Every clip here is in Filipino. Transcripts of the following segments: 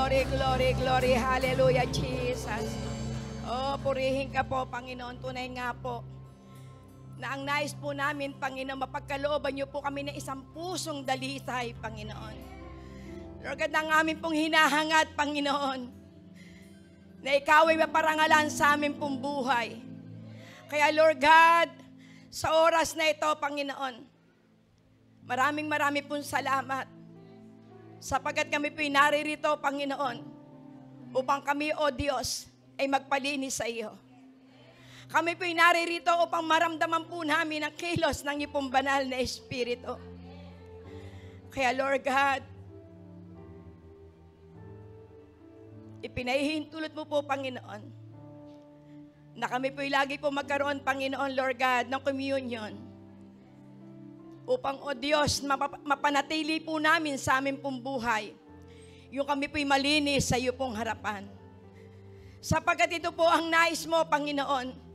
glory, glory, glory. Hallelujah, Jesus. Oh, purihin ka po, Panginoon. Tunay nga po na ang nais po namin, Panginoon, mapagkalooban niyo po kami ng isang pusong dalisay, Panginoon. Lord God, ang amin pong hinahangad, Panginoon, na ikaw ay maparangalan sa amin pong buhay. Kaya Lord God, sa oras na ito, Panginoon, maraming pong salamat sapagkat kami po'y naririto, Panginoon, upang kami, O Diyos, ay magpalinis sa iyo. Kami po'y naririto upang maramdaman po namin ang kilos ng iyong banal na Espiritu. Kaya Lord God, ipinahihintulot mo po, Panginoon, na kami po'y lagi po magkaroon, Panginoon, Lord God, ng communion. Upang, O Diyos, mapanatili po namin sa aming pong buhay, yung kami po'y malinis sa iyo pong harapan. Sapagkat ito po ang nais mo, Panginoon,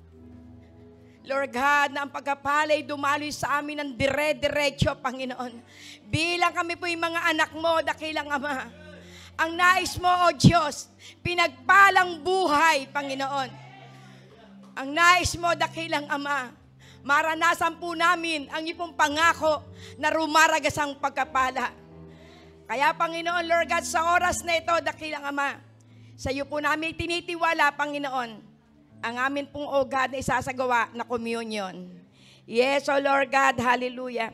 Lord God, na ang pagkapalay dumaloy sa amin ng dire-diretso, Panginoon. Bilang kami po'y mga anak mo, dakilang Ama. Ang nais mo, O Diyos, pinagpalang buhay, Panginoon. Ang nais mo, dakilang Ama, maranasan po namin ang iyong pangako na rumaragas ang pagkapala. Kaya, Panginoon, Lord God, sa oras na ito, dakilang Ama, sa iyo po namin tinitiwala, Panginoon, ang amin pong, O God, na isasagawa na communion. Yes, O Lord God, hallelujah.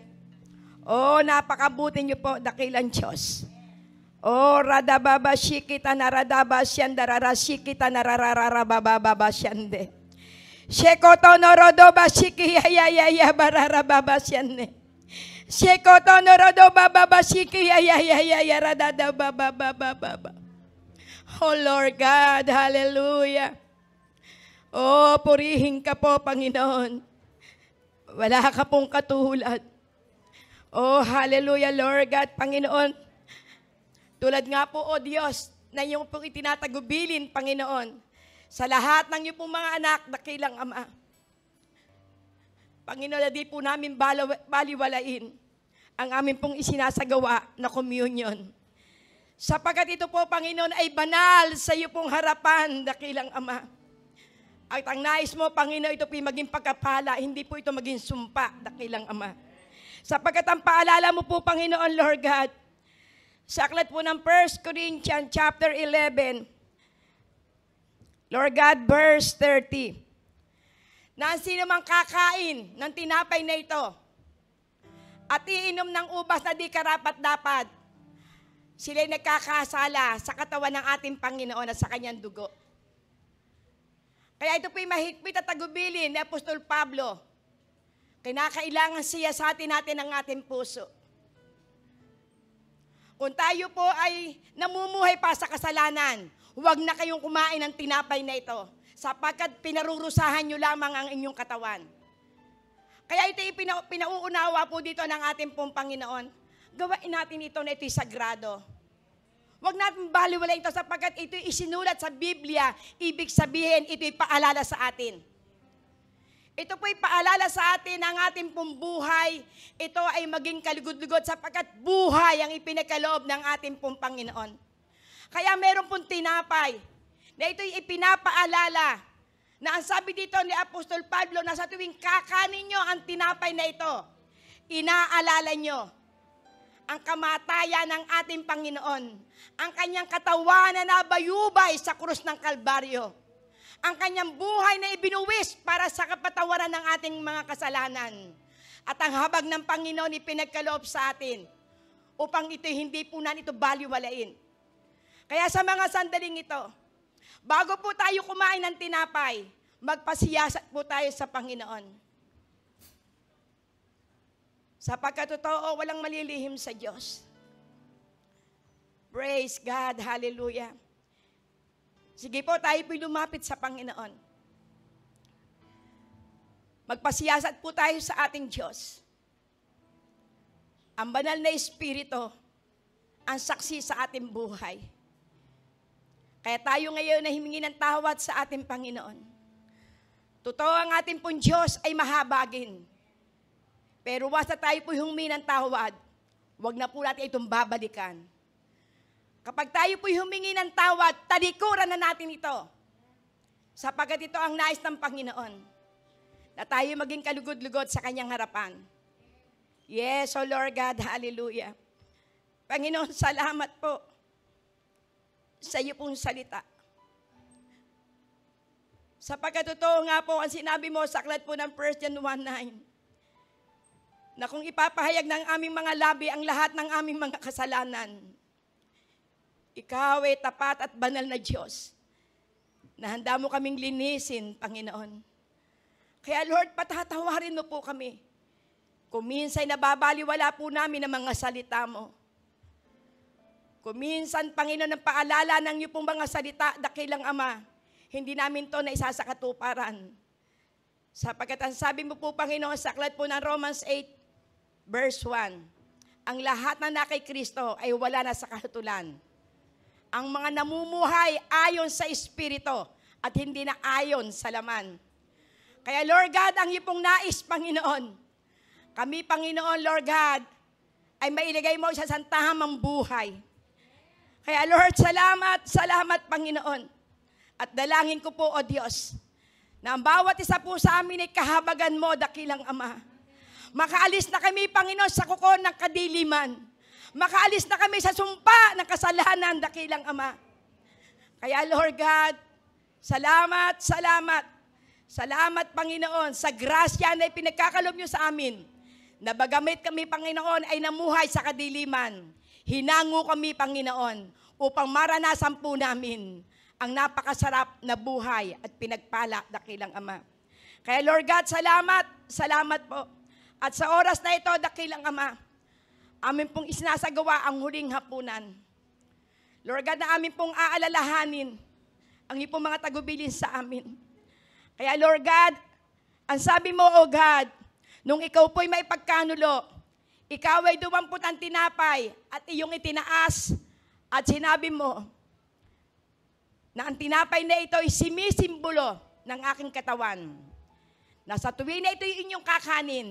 Oh, napakabuti niyo po, dakilang Diyos. Oh, radababa shikita naradaba syanda rarashikita narararababa syande. Shekoto norodoba shiki ya bararababa syande. Shekoto norodoba baba shiki ya radadababa. Oh Lord God, hallelujah. Oh, purihin ka po, Panginoon. Wala ka pong katulad. Oh, hallelujah, Lord God, Panginoon. Tulad nga po, O Diyos, na iyong pong itinatagubilin, Panginoon, sa lahat ng iyong pong mga anak, dakilang Ama. Panginoon, na di po namin baliwalain ang aming pong isinasagawa na communion. Sapagkat ito po, Panginoon, ay banal sa iyo pong harapan, dakilang Ama. At ang nais mo, Panginoon, ito po'y maging pagkapala, hindi po ito maging sumpa, dakilang Ama. Sapagkat ang paalala mo po, Panginoon, Lord God, sa aklat po ng 1 Corinthians chapter 11, Lord God, verse 30, na ang sino mang kakain ng tinapay na ito at iinom ng ubas na di karapat-dapat, sila'y nagkakasala sa katawan ng ating Panginoon at sa kanyang dugo. Kaya ito po'y mahigpit at tagubilin ni Apostol Pablo. Kinakailangan siya sa atin natin ang ating puso. Kung tayo po ay namumuhay pa sa kasalanan, huwag na kayong kumain ng tinapay na ito, sapagkat pinarurusahan nyo lamang ang inyong katawan. Kaya ito pinauunawa po dito ng ating pong Panginoon. Gawain natin ito na ito'y sagrado. Huwag natin baliwalain ito sapagkat ito'y isinulat sa Biblia, ibig sabihin ito'y paalala sa atin. Ito po'y paalala sa atin ang ating pong buhay. Ito ay maging kalugod-lugod sapagkat buhay ang ipinagkaloob ng ating pong Panginoon. Kaya meron pong tinapay na ito'y ipinapaalala na ang sabi dito ni Apostol Pablo na sa tuwing kakanin nyo ang tinapay na ito, inaalala nyo ang kamatayan ng ating Panginoon, ang kanyang katawan na nabayubay sa krus ng Kalbaryo, ang kanyang buhay na ibinuwis para sa kapatawaran ng ating mga kasalanan, at ang habag ng Panginoon ipinagkaloob sa atin upang ito hindi po na ito baliwalain. Kaya sa mga sandaling ito, bago po tayo kumain ng tinapay, magpasiyasat po tayo sa Panginoon. Sapagkat totoo, walang malilihim sa Diyos. Praise God, hallelujah. Sige po, tayo po'y lumapit sa Panginoon. Magpasiyasat po tayo sa ating Diyos. Ang banal na Espiritu, ang saksi sa ating buhay. Kaya tayo ngayon na himingi ng tawad sa ating Panginoon. Totoo, ang ating pong Diyos ay mahabagin. Pero basta tayo po humingi ng tawad, huwag na po natin itong babalikan. Kapag tayo po'y humingi ng tawad, talikuran na natin ito. Sapagkat ito ang nais ng Panginoon, na tayo maging kalugod-lugod sa kanyang harapan. Yes, O Lord God, hallelujah. Panginoon, salamat po sa iyo pong salita. Sapagkat totoo nga po ang sinabi mo sa aklat po ng 1 John 1:9, na kung ipapahayag ng aming mga labi ang lahat ng aming mga kasalanan, ikaw ay tapat at banal na Diyos, na handa mo kaming linisin, Panginoon. Kaya Lord, patatawarin mo po kami. Kung minsan nababaliwala po namin ang mga salita mo. Kung minsan, Panginoon, ang paalala ng iyo pong mga salita, dakilang Ama, hindi namin to na isasakatuparan. Sapagkat ang sabi mo po, Panginoon, sa aklat po ng Romans 8, verse 1, ang lahat na kay Kristo ay wala na sa kahatulan. Ang mga namumuhay ayon sa Espiritu at hindi na ayon sa laman. Kaya Lord God, ang iyong nais, Panginoon, kami, Panginoon, Lord God, ay mailagay mo sa tahamang buhay. Kaya Lord, salamat, salamat, Panginoon. At dalangin ko po, O Diyos, na ang bawat isa po sa amin ay kahabagan mo, dakilang Ama. Makaalis na kami, Panginoon, sa kuko ng kadiliman. Makaalis na kami sa sumpa ng kasalanan, dakilang Ama. Kaya Lord God, salamat, salamat. Salamat, Panginoon, sa grasya na ipinagkakalob niyo sa amin. Na bagamit kami, Panginoon, ay namuhay sa kadiliman. Hinango kami, Panginoon, upang maranasan po namin ang napakasarap na buhay at pinagpala, dakilang Ama. Kaya Lord God, salamat, salamat po. At sa oras na ito, dakilang Ama, amin pong isinasagawa ang huling hapunan. Lord God, na amin pong aalalahanin ang iyong mga tagubilin sa amin. Kaya Lord God, ang sabi mo, O God, nung ikaw po'y may pagkanulo, ikaw ay dumampot ang tinapay at iyong itinaas at sinabi mo na ang tinapay na ito ay simisimbolo ng aking katawan. Na sa tuwing na ito yung inyong kakanin,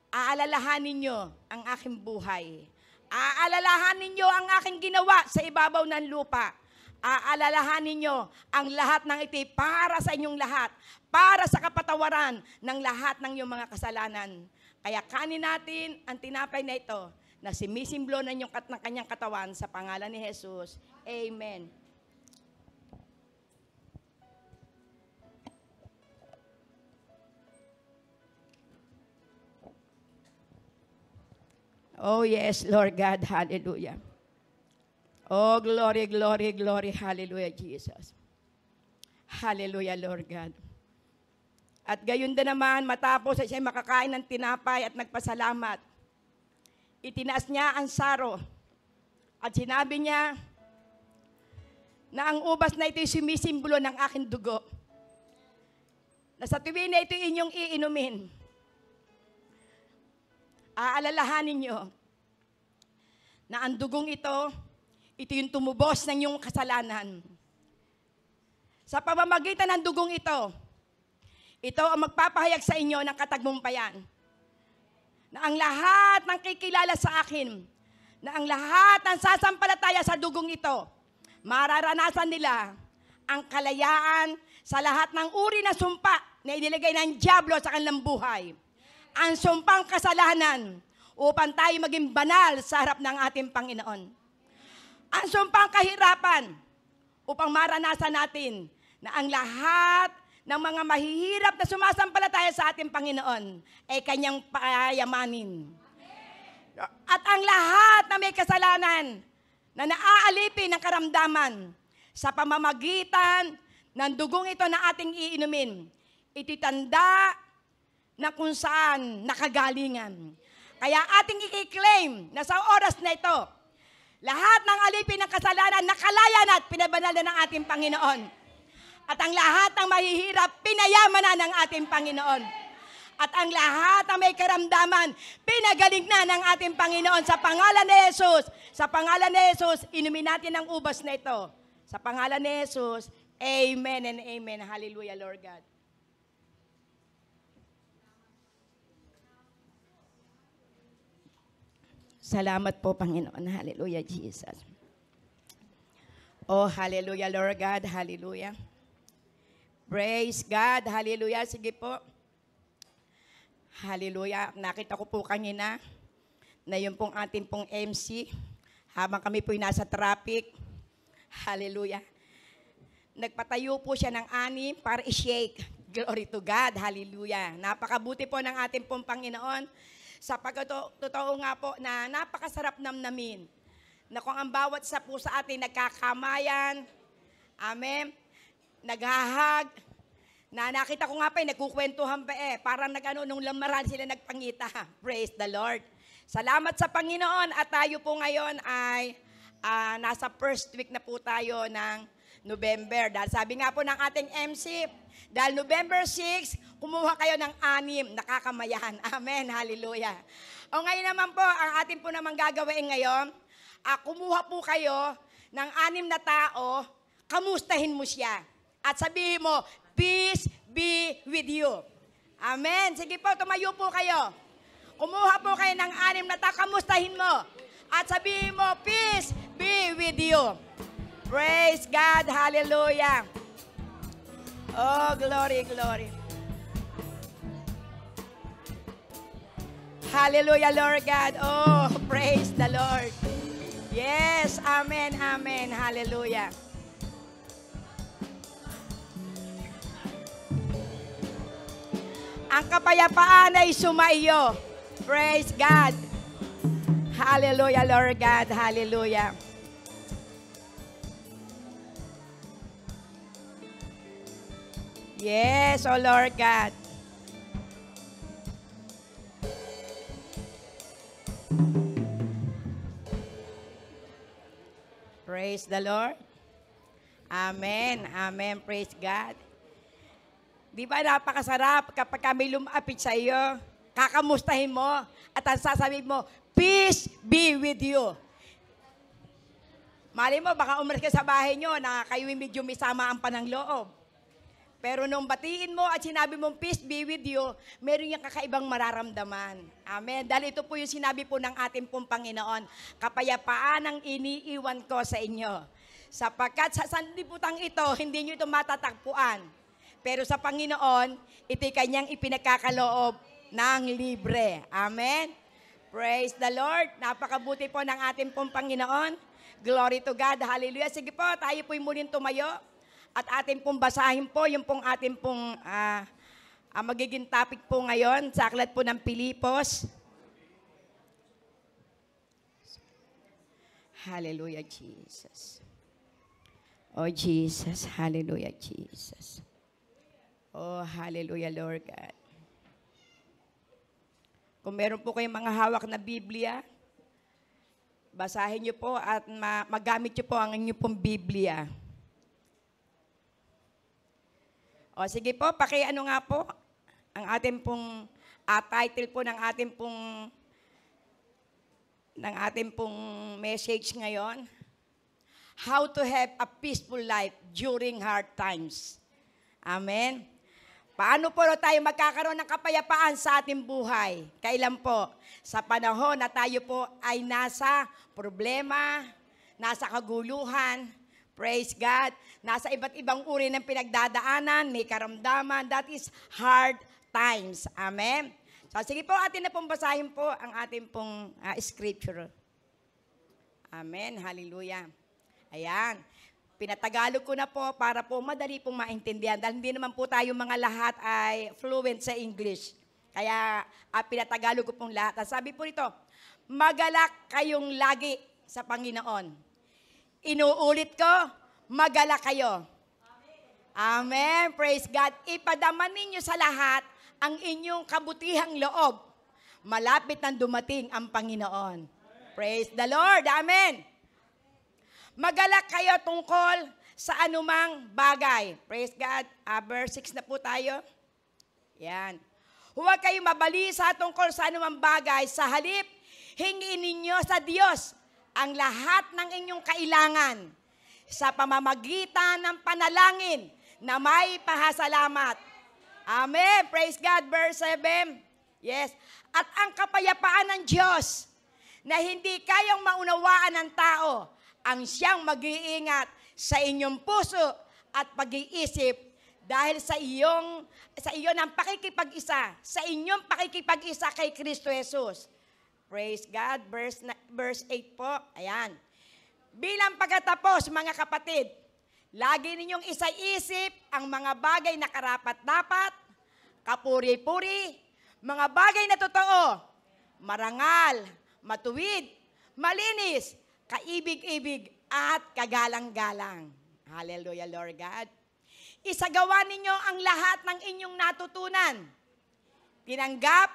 aalalahanin nyo ang aking buhay. Aalalahanin nyo ang aking ginawa sa ibabaw ng lupa. Aalalahanin nyo ang lahat ng ito para sa inyong lahat, para sa kapatawaran ng lahat ng iyong mga kasalanan. Kaya kanin natin ang tinapay na ito na simisimbolo ng kanyang katawan sa pangalan ni Jesus. Amen. Oh yes, Lord God, hallelujah. Oh, glory, glory, glory, hallelujah, Jesus. Hallelujah, Lord God. At gayon din naman, matapos ay siya makakain ng tinapay at nagpasalamat, itinaas niya ang saro at sinabi niya na ang ubas na ito'y sumisimbolo ng aking dugo, na sa tuwing na ito inyong iinumin, aalalahanin niyo na ang dugong ito yung tumubos ng iyong kasalanan. Sa pamamagitan ng dugong ito ang magpapahayag sa inyo ng katagumpayan. Na ang lahat ng kikilala sa akin, na ang lahat ng sasampalataya sa dugong ito, mararanasan nila ang kalayaan sa lahat ng uri na sumpa na inilagay ng dyablo sa kanilang buhay. Ang sumpang kasalanan upang tayo maging banal sa harap ng ating Panginoon. Ang sumpang kahirapan upang maranasan natin na ang lahat ng mga mahihirap na sumasampalataya sa ating Panginoon ay kanyang payamanin. At ang lahat na may kasalanan na naaalipin ng karamdaman sa pamamagitan ng dugong ito na ating iinumin, ititanda na kung saan nakagalingan. Kaya ating i-claim na sa oras na ito, lahat ng alipin ng kasalanan nakalaya na at pinabanal na ng ating Panginoon. At ang lahat ng mahihirap, pinayaman na ng ating Panginoon. At ang lahat ng may karamdaman, pinagaling na ng ating Panginoon sa pangalan ni Jesus. Sa pangalan ni Jesus, inumin natin ang ubas na ito. Sa pangalan ni Jesus, amen and amen. Hallelujah, Lord God. Salamat po, Panginoon. Hallelujah, Jesus. Oh, hallelujah, Lord God. Hallelujah. Praise God. Hallelujah. Sige po. Hallelujah. Nakita ko po kanina na yung pong ating pong MC, habang kami po'y nasa traffic. Hallelujah. Nagpatayo po siya ng anim para i-shake. Glory to God. Hallelujah. Napakabuti po ng ating pong Panginoon. Sapagkat totoo nga po na napakasarap namnamin na kung ang bawat isa po sa atin nagkakamayan, amen, naghahag, na nakita ko nga pa nagkukwentuhan pa parang nung lamaran sila nagpangita. Praise the Lord. Salamat sa Panginoon at tayo po ngayon ay nasa first week na po tayo ng November. Dahil sabi nga po ng ating MC, dahil November 6, kumuha kayo ng 6 nakakamayan. Amen. Hallelujah. O ngayon naman po, ang atin po naman gagawin ngayon, kumuha po kayo ng 6 na tao, kamustahin mo siya. At sabihin mo, peace be with you. Amen. Sige po, tumayo po kayo. Kumuha po kayo ng 6 na tao, kamustahin mo. At sabihin mo, peace be with you. Praise God. Hallelujah. Oh, glory, glory. Hallelujah, Lord God. Oh, praise the Lord. Yes, amen, amen. Hallelujah. Ang kapayapaan ay sumaiyo. Praise God. Hallelujah, Lord God. Hallelujah. Yes, oh Lord God. Praise the Lord. Amen. Amen. Praise God. Di ba napakasarap kapag kami lumapit sa iyo, kakamustahin mo at ang sasabihin mo, peace be with you. Mali mo, baka umalis ka sa bahay nyo na kayo medyo may samaan pa ng loob. Pero nung batiin mo at sinabi mong peace be with you, meron yung kakaibang mararamdaman. Amen. Dahil ito po yung sinabi po ng ating pong Panginoon, kapayapaan ang iniiwan ko sa inyo. Sapagkat sa sanlibutan ito, hindi nyo ito matatagpuan. Pero sa Panginoon, ito'y kanyang ipinagkakaloob ng libre. Amen. Praise the Lord. Napakabuti po ng ating pong Panginoon. Glory to God. Hallelujah. Sige po, tayo po'y muling tumayo. At atin pong basahin po yung pong atin pong magiging topic po ngayon sa aklat po ng Pilipos. Hallelujah, Jesus. Oh, Jesus. Hallelujah, Jesus. Oh, hallelujah, Lord God. Kung meron po kayong mga hawak na Biblia, basahin niyo po at magamit niyo po ang inyong pong Biblia. O sige po, pakiano nga po ang ating pong title po ng ating pong message ngayon. How to have a peaceful life during hard times. Amen. Paano po tayo magkakaroon ng kapayapaan sa ating buhay? Kailan po? Sa panahon na tayo po ay nasa problema, nasa kaguluhan, praise God, nasa iba't ibang uri ng pinagdadaanan, may karamdaman, that is hard times. Amen? So sige po, atin na pong basahin po ang ating pong scripture. Amen, hallelujah. Ayan, pinatagalog ko na po para po madali pong maintindihan dahil hindi naman po tayo mga lahat ay fluent sa English. Kaya pinatagalog ko pong lahat. Sabi po rito, magalak kayong lagi sa Panginoon. Inuulit ko, magalak kayo. Amen. Praise God. Ipadama ninyo sa lahat ang inyong kabutihang loob. Malapit nang dumating ang Panginoon. Praise the Lord. Amen. Magalak kayo tungkol sa anumang bagay. Praise God. Verse 6 na po tayo. Yan. Huwag kayong mabalisa tungkol sa anumang bagay. Sa halip, hingin ninyo sa Diyos ang lahat ng inyong kailangan sa pamamagitan ng panalangin na may pahasalamat. Amen. Praise God. Verse 7. Yes. At ang kapayapaan ng Diyos na hindi kayang maunawaan ng tao, ang siyang mag-iingat sa inyong puso at pag-iisip dahil sa iyo ng pakikipag-isa, sa inyong pakikipag-isa kay Kristo Jesus. Praise God. Verse 8 po. Ayan. Bilang pagkatapos, mga kapatid, lagi ninyong isa-isip ang mga bagay na karapat-dapat, kapuri-puri, mga bagay na totoo, marangal, matuwid, malinis, kaibig-ibig, at kagalang-galang. Hallelujah, Lord God. Isagawa ninyo ang lahat ng inyong natutunan, tinanggap,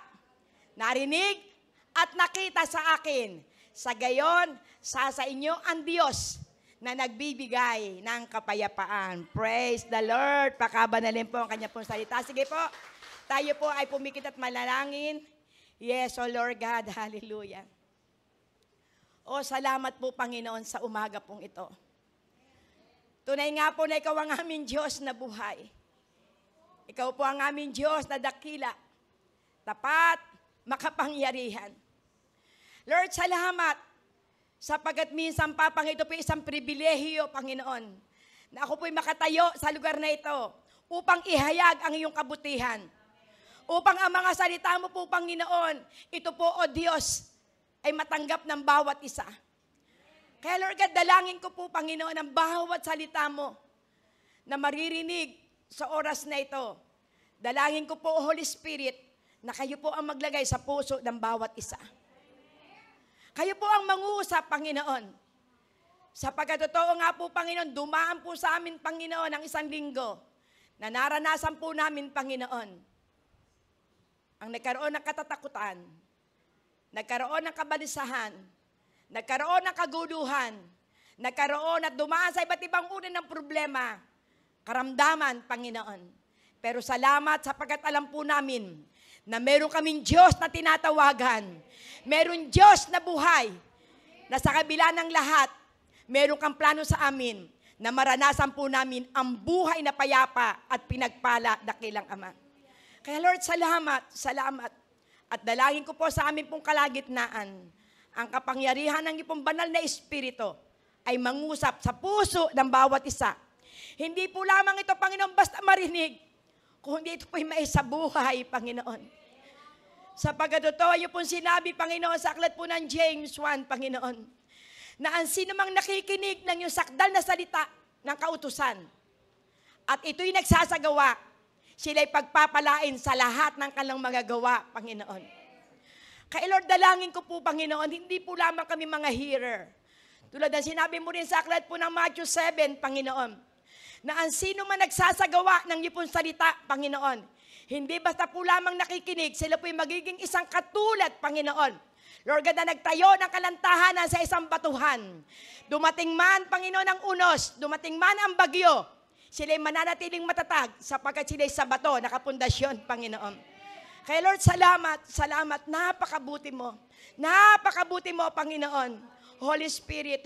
narinig, at nakita sa akin. Sa gayon, sa inyo ang Diyos na nagbibigay ng kapayapaan. Praise the Lord. Pakabanalin po ang kanya pong salita. Sige po, tayo po ay pumikit at manalangin. Yes, O Lord God, hallelujah. O salamat po, Panginoon, sa umaga pong ito. Tunay nga po na ikaw ang aming Diyos na buhay. Ikaw po ang aming Diyos na dakila, tapat, makapangyarihan. Lord, salamat sapagkat minsan pa, ito po isang pribilehiyo, Panginoon, na ako po'y makatayo sa lugar na ito upang ihayag ang iyong kabutihan. Upang ang mga salita mo po, Panginoon, ito po, O Diyos, ay matanggap ng bawat isa. Kaya Lord God, dalangin ko po, Panginoon, ang bawat salita mo na maririnig sa oras na ito. Dalangin ko po, Holy Spirit, na kayo po ang maglagay sa puso ng bawat isa. Kayo po ang mangusap, Panginoon. Sapagkat totoo nga po, Panginoon, dumaan po sa amin, Panginoon, ang isang linggo na naranasan po namin, Panginoon, ang nagkaroon ng katatakutan, nagkaroon ng kabalisahan, nagkaroon ng kaguluhan, nagkaroon at dumaan sa iba't ibang uri ng problema, karamdaman, Panginoon. Pero salamat sapagkat alam po namin na meron kaming Diyos na tinatawagan, meron Diyos na buhay, na sa kabila ng lahat, meron kang plano sa amin na maranasan po namin ang buhay na payapa at pinagpala dakilang Ama. Kaya Lord, salamat. At dalangin ko po sa amin pong kalagitnaan, ang kapangyarihan ng iyong banal na Espiritu ay mangusap sa puso ng bawat isa. Hindi po lamang ito, Panginoon, basta marinig, kundi ito po'y maisabuhay, Panginoon. Sapagkat totoo yung pong sinabi, Panginoon, sa aklat po ng James 1, Panginoon, na ang sino mang nakikinig ng iyong sakdal na salita ng kautusan, at ito'y nagsasagawa, sila'y pagpapalain sa lahat ng kanilang mga gawa, Panginoon. Kaya Lord, dalangin ko po, Panginoon, hindi po lamang kami mga hearer. Tulad ng sinabi mo rin sa aklat po ng Matthew 7, Panginoon, na ang sino man nagsasagawa ng iyong salita, Panginoon, hindi basta po lamang nakikinig, sila po'y magiging isang katulad, Panginoon. Lord God, na nagtayo ng kalantahanan sa isang batuhan. Dumating man, Panginoon, ang unos, dumating man ang bagyo, sila'y mananatiling matatag sapagkat sila'y sa bato, nakapundasyon, Panginoon. Kaya Lord, salamat, napakabuti mo, Panginoon. Holy Spirit,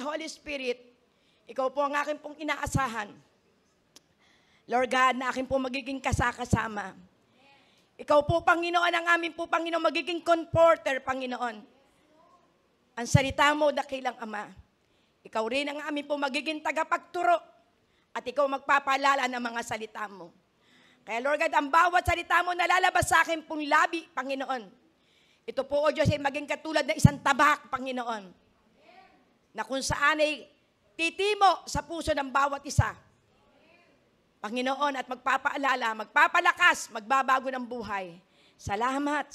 ikaw po ang aking pong inaasahan. Lord God, na aking pong magiging kasama. Ikaw po, Panginoon, ang aming po, Panginoon, magiging comforter, Panginoon. Ang salita mo, dakilang Ama. Ikaw rin ang aming po magiging tagapagturo at ikaw magpapaalala ng mga salita mo. Kaya Lord God, ang bawat salita mo nalalabas sa akin pong labi, Panginoon. Ito po, O Diyos, ay maging katulad ng isang tabak, Panginoon, na kung saan ay titimo sa puso ng bawat isa. Panginoon, at magpapaalala, magpapalakas, magbabago ng buhay. Salamat,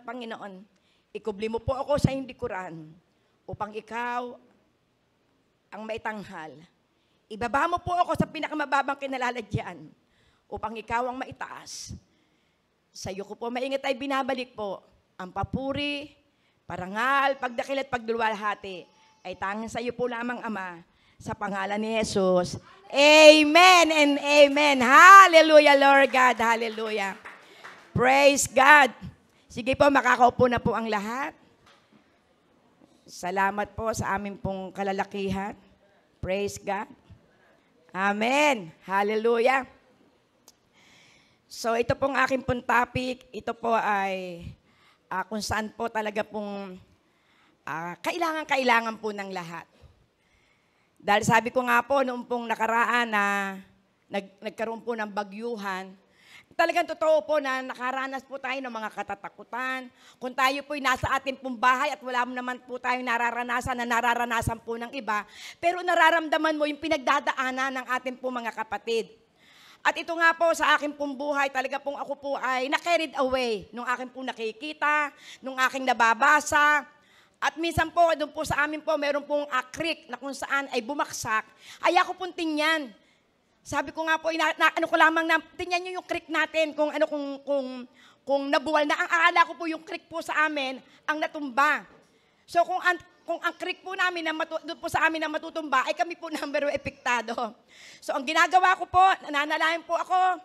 Panginoon. Ikubli mo po ako sa hindi likuran upang ikaw ang maitanghal. Ibaba mo po ako sa pinakamababang kinalalagyan upang ikaw ang maitaas. Sa iyo ko po maingat ay binabalik po ang papuri, parangal, pagdakil at pagdulwalhati ay tanging sa iyo po lamang, Ama, sa pangalan ni Jesus. Amen and amen. Hallelujah, Lord God. Hallelujah. Praise God. Sige po, makakaupo na po ang lahat. Salamat po sa aming pong kalalakihan. Praise God. Amen. Hallelujah. So ito pong aking pong topic, ito po ay kung saan po talaga pong kailangan po ng lahat. Dahil sabi ko nga po, noong pong nakaraan na nagkaroon po ng bagyuhan, talagang totoo po na nakaranas po tayo ng mga katatakutan. Kung tayo po'y nasa ating pong bahay at wala naman po tayong nararanasan po ng iba, pero nararamdaman mo yung pinagdadaanan ng ating pong mga kapatid. At ito nga po sa aking pong buhay, talaga pong ako po ay na-carried away nung aking pong nakikita, nung aking nababasa. At minsan po, doon po sa amin po, meron pong creek na kung saan ay bumaksak. Ay ako pong tingnan. Sabi ko nga po, ano ko lamang na, tingnan nyo yung creek natin, kung nabuwal na. Ang akala ko po yung creek po sa amin, ang natumba. So kung ang creek po namin, doon po sa amin na matutumba, ay kami po number epektado. So ang ginagawa ko po, nananalangin po ako,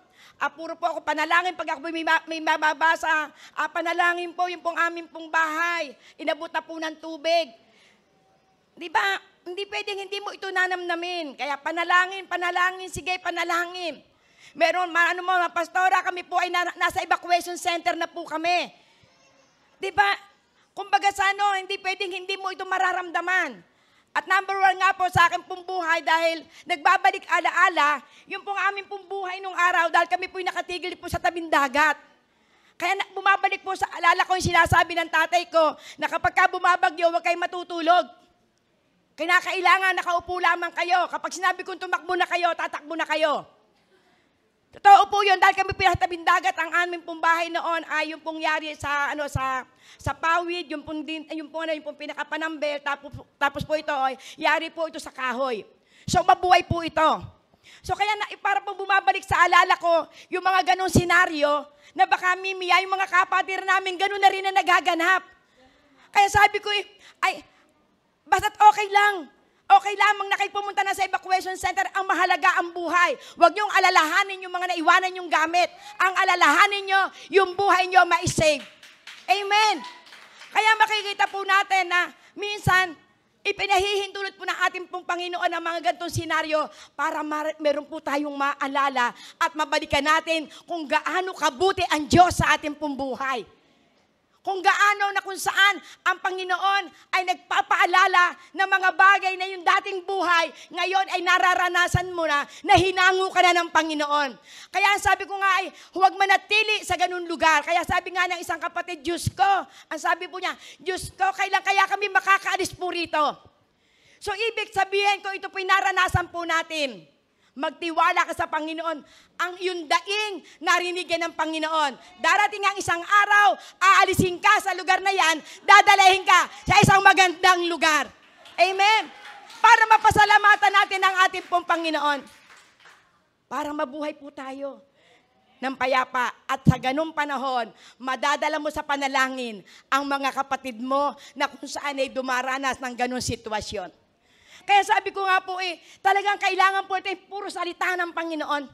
puro po ako panalangin. Pag ako may mababasa, panalangin po yung pong aming pong bahay. Inabot na po ng tubig. Di ba? Hindi pwedeng hindi mo ito nanamnamin. Kaya panalangin, sige, panalangin. Meron, mga pastora, kami po ay nasa evacuation center na po kami. Di ba? Kumbaga sa hindi pwedeng hindi mo ito mararamdaman. At number 1 nga po sa akin pong buhay dahil nagbabalik alaala, yung pong aming pong buhay nung araw dahil kami po'y nakatigil po sa tabing dagat. Kaya bumabalik po sa alala ko yung sinasabi ng tatay ko na kapag ka bumabagyo, huwag kayong matutulog. Kinakailangan nakaupo lamang kayo. Kapag sinabi kong tumakbo na kayo, tatakbo na kayo. Totoo po yun, dahil kami pinatabing dagat, ang aming pong bahay noon ay yung pong yari sa pawid, yung pong pinakapanambel, tapos po ito, yari po ito sa kahoy. So mabuhay po ito. So kaya para po bumabalik sa alala ko, yung mga ganong senaryo, na baka mimiya, yung mga kapatid namin, ganon na rin na nagaganap. Kaya sabi ko, basta't okay lang. Okay lamang na kayo pumunta na sa evacuation center, ang mahalaga ang buhay. Huwag niyong alalahanin yung mga naiwanan yung gamit. Ang alalahanin niyo, yung buhay niyo ma-save. Amen. Kaya makikita po natin na minsan, ipinahihintulot po ng ating pong Panginoon ang mga ganitong senaryo para meron po tayong maalala at mabalikan natin kung gaano kabuti ang Diyos sa ating pong buhay. Kung gaano na kung saan ang Panginoon ay nagpapaalala ng mga bagay na yung dating buhay, ngayon ay nararanasan mo na hinango ka na ng Panginoon. Kaya sabi ko nga ay, huwag manatili sa ganun lugar. Kaya sabi nga ng isang kapatid, Diyos ko, ang sabi po niya, Diyos ko, kailan kaya kami makakaalis po rito? So ibig sabihin ko, ito po'y naranasan po natin. Magtiwala ka sa Panginoon. Ang iyong daing narinigin ng Panginoon. Darating ang isang araw, aalisin ka sa lugar na yan, dadalahin ka sa isang magandang lugar. Amen? Para mapasalamatan natin ang ating pong Panginoon. Para mabuhay po tayo ng payapa. At sa ganung panahon, madadala mo sa panalangin ang mga kapatid mo na kung saan ay dumaranas ng ganung sitwasyon. Kaya sabi ko nga po talagang kailangan po ito puro salita ng Panginoon.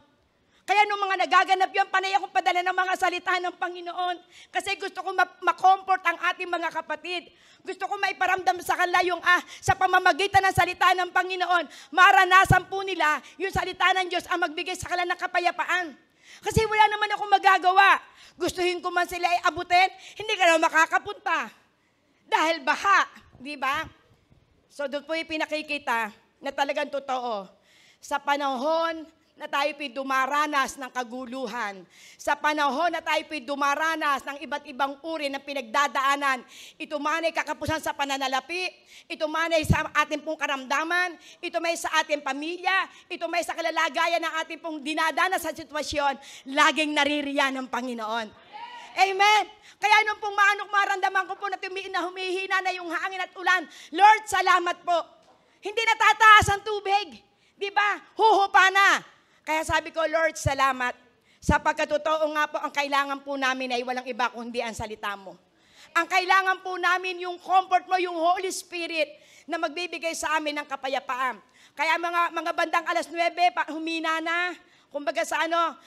Kaya nung mga nagaganap yun, panay akong padala ng mga salita ng Panginoon. Kasi gusto ko ma-comfort ang ating mga kapatid. Gusto ko maiparamdam sa kanila yung sa pamamagitan ng salita ng Panginoon, maranasan po nila yung salita ng Diyos ang magbigay sa kanila ng kapayapaan. Kasi wala naman akong magagawa. Gustuhin ko man sila ay abutin, hindi ka na makakapunta. Dahil baha, di ba? So doon po yung pinakikita na talagang totoo. Sa panahon na tayo po'y dumaranas ng kaguluhan, sa panahon na tayo po'y dumaranas ng iba't ibang uri ng pinagdadaanan, ito man ay kakapusan sa pananalapi, ito man ay sa ating pong karamdaman, ito may sa ating pamilya, ito may sa kalalagayan ng ating pong dinadanas sa sitwasyon, laging naririyan ng Panginoon. Amen. Kaya nung pong maramdaman ko po na humihina na yung hangin at ulan, Lord, salamat po. Hindi natataas ang tubig. Di ba? Huhupa na. Kaya sabi ko, Lord, salamat. Sa pagkatotoo nga po, ang kailangan po namin ay walang iba kundi ang salita mo. Ang kailangan po namin yung comfort mo, yung Holy Spirit na magbibigay sa amin ng kapayapaan. Kaya mga bandang 9:00, humina na. Kumbaga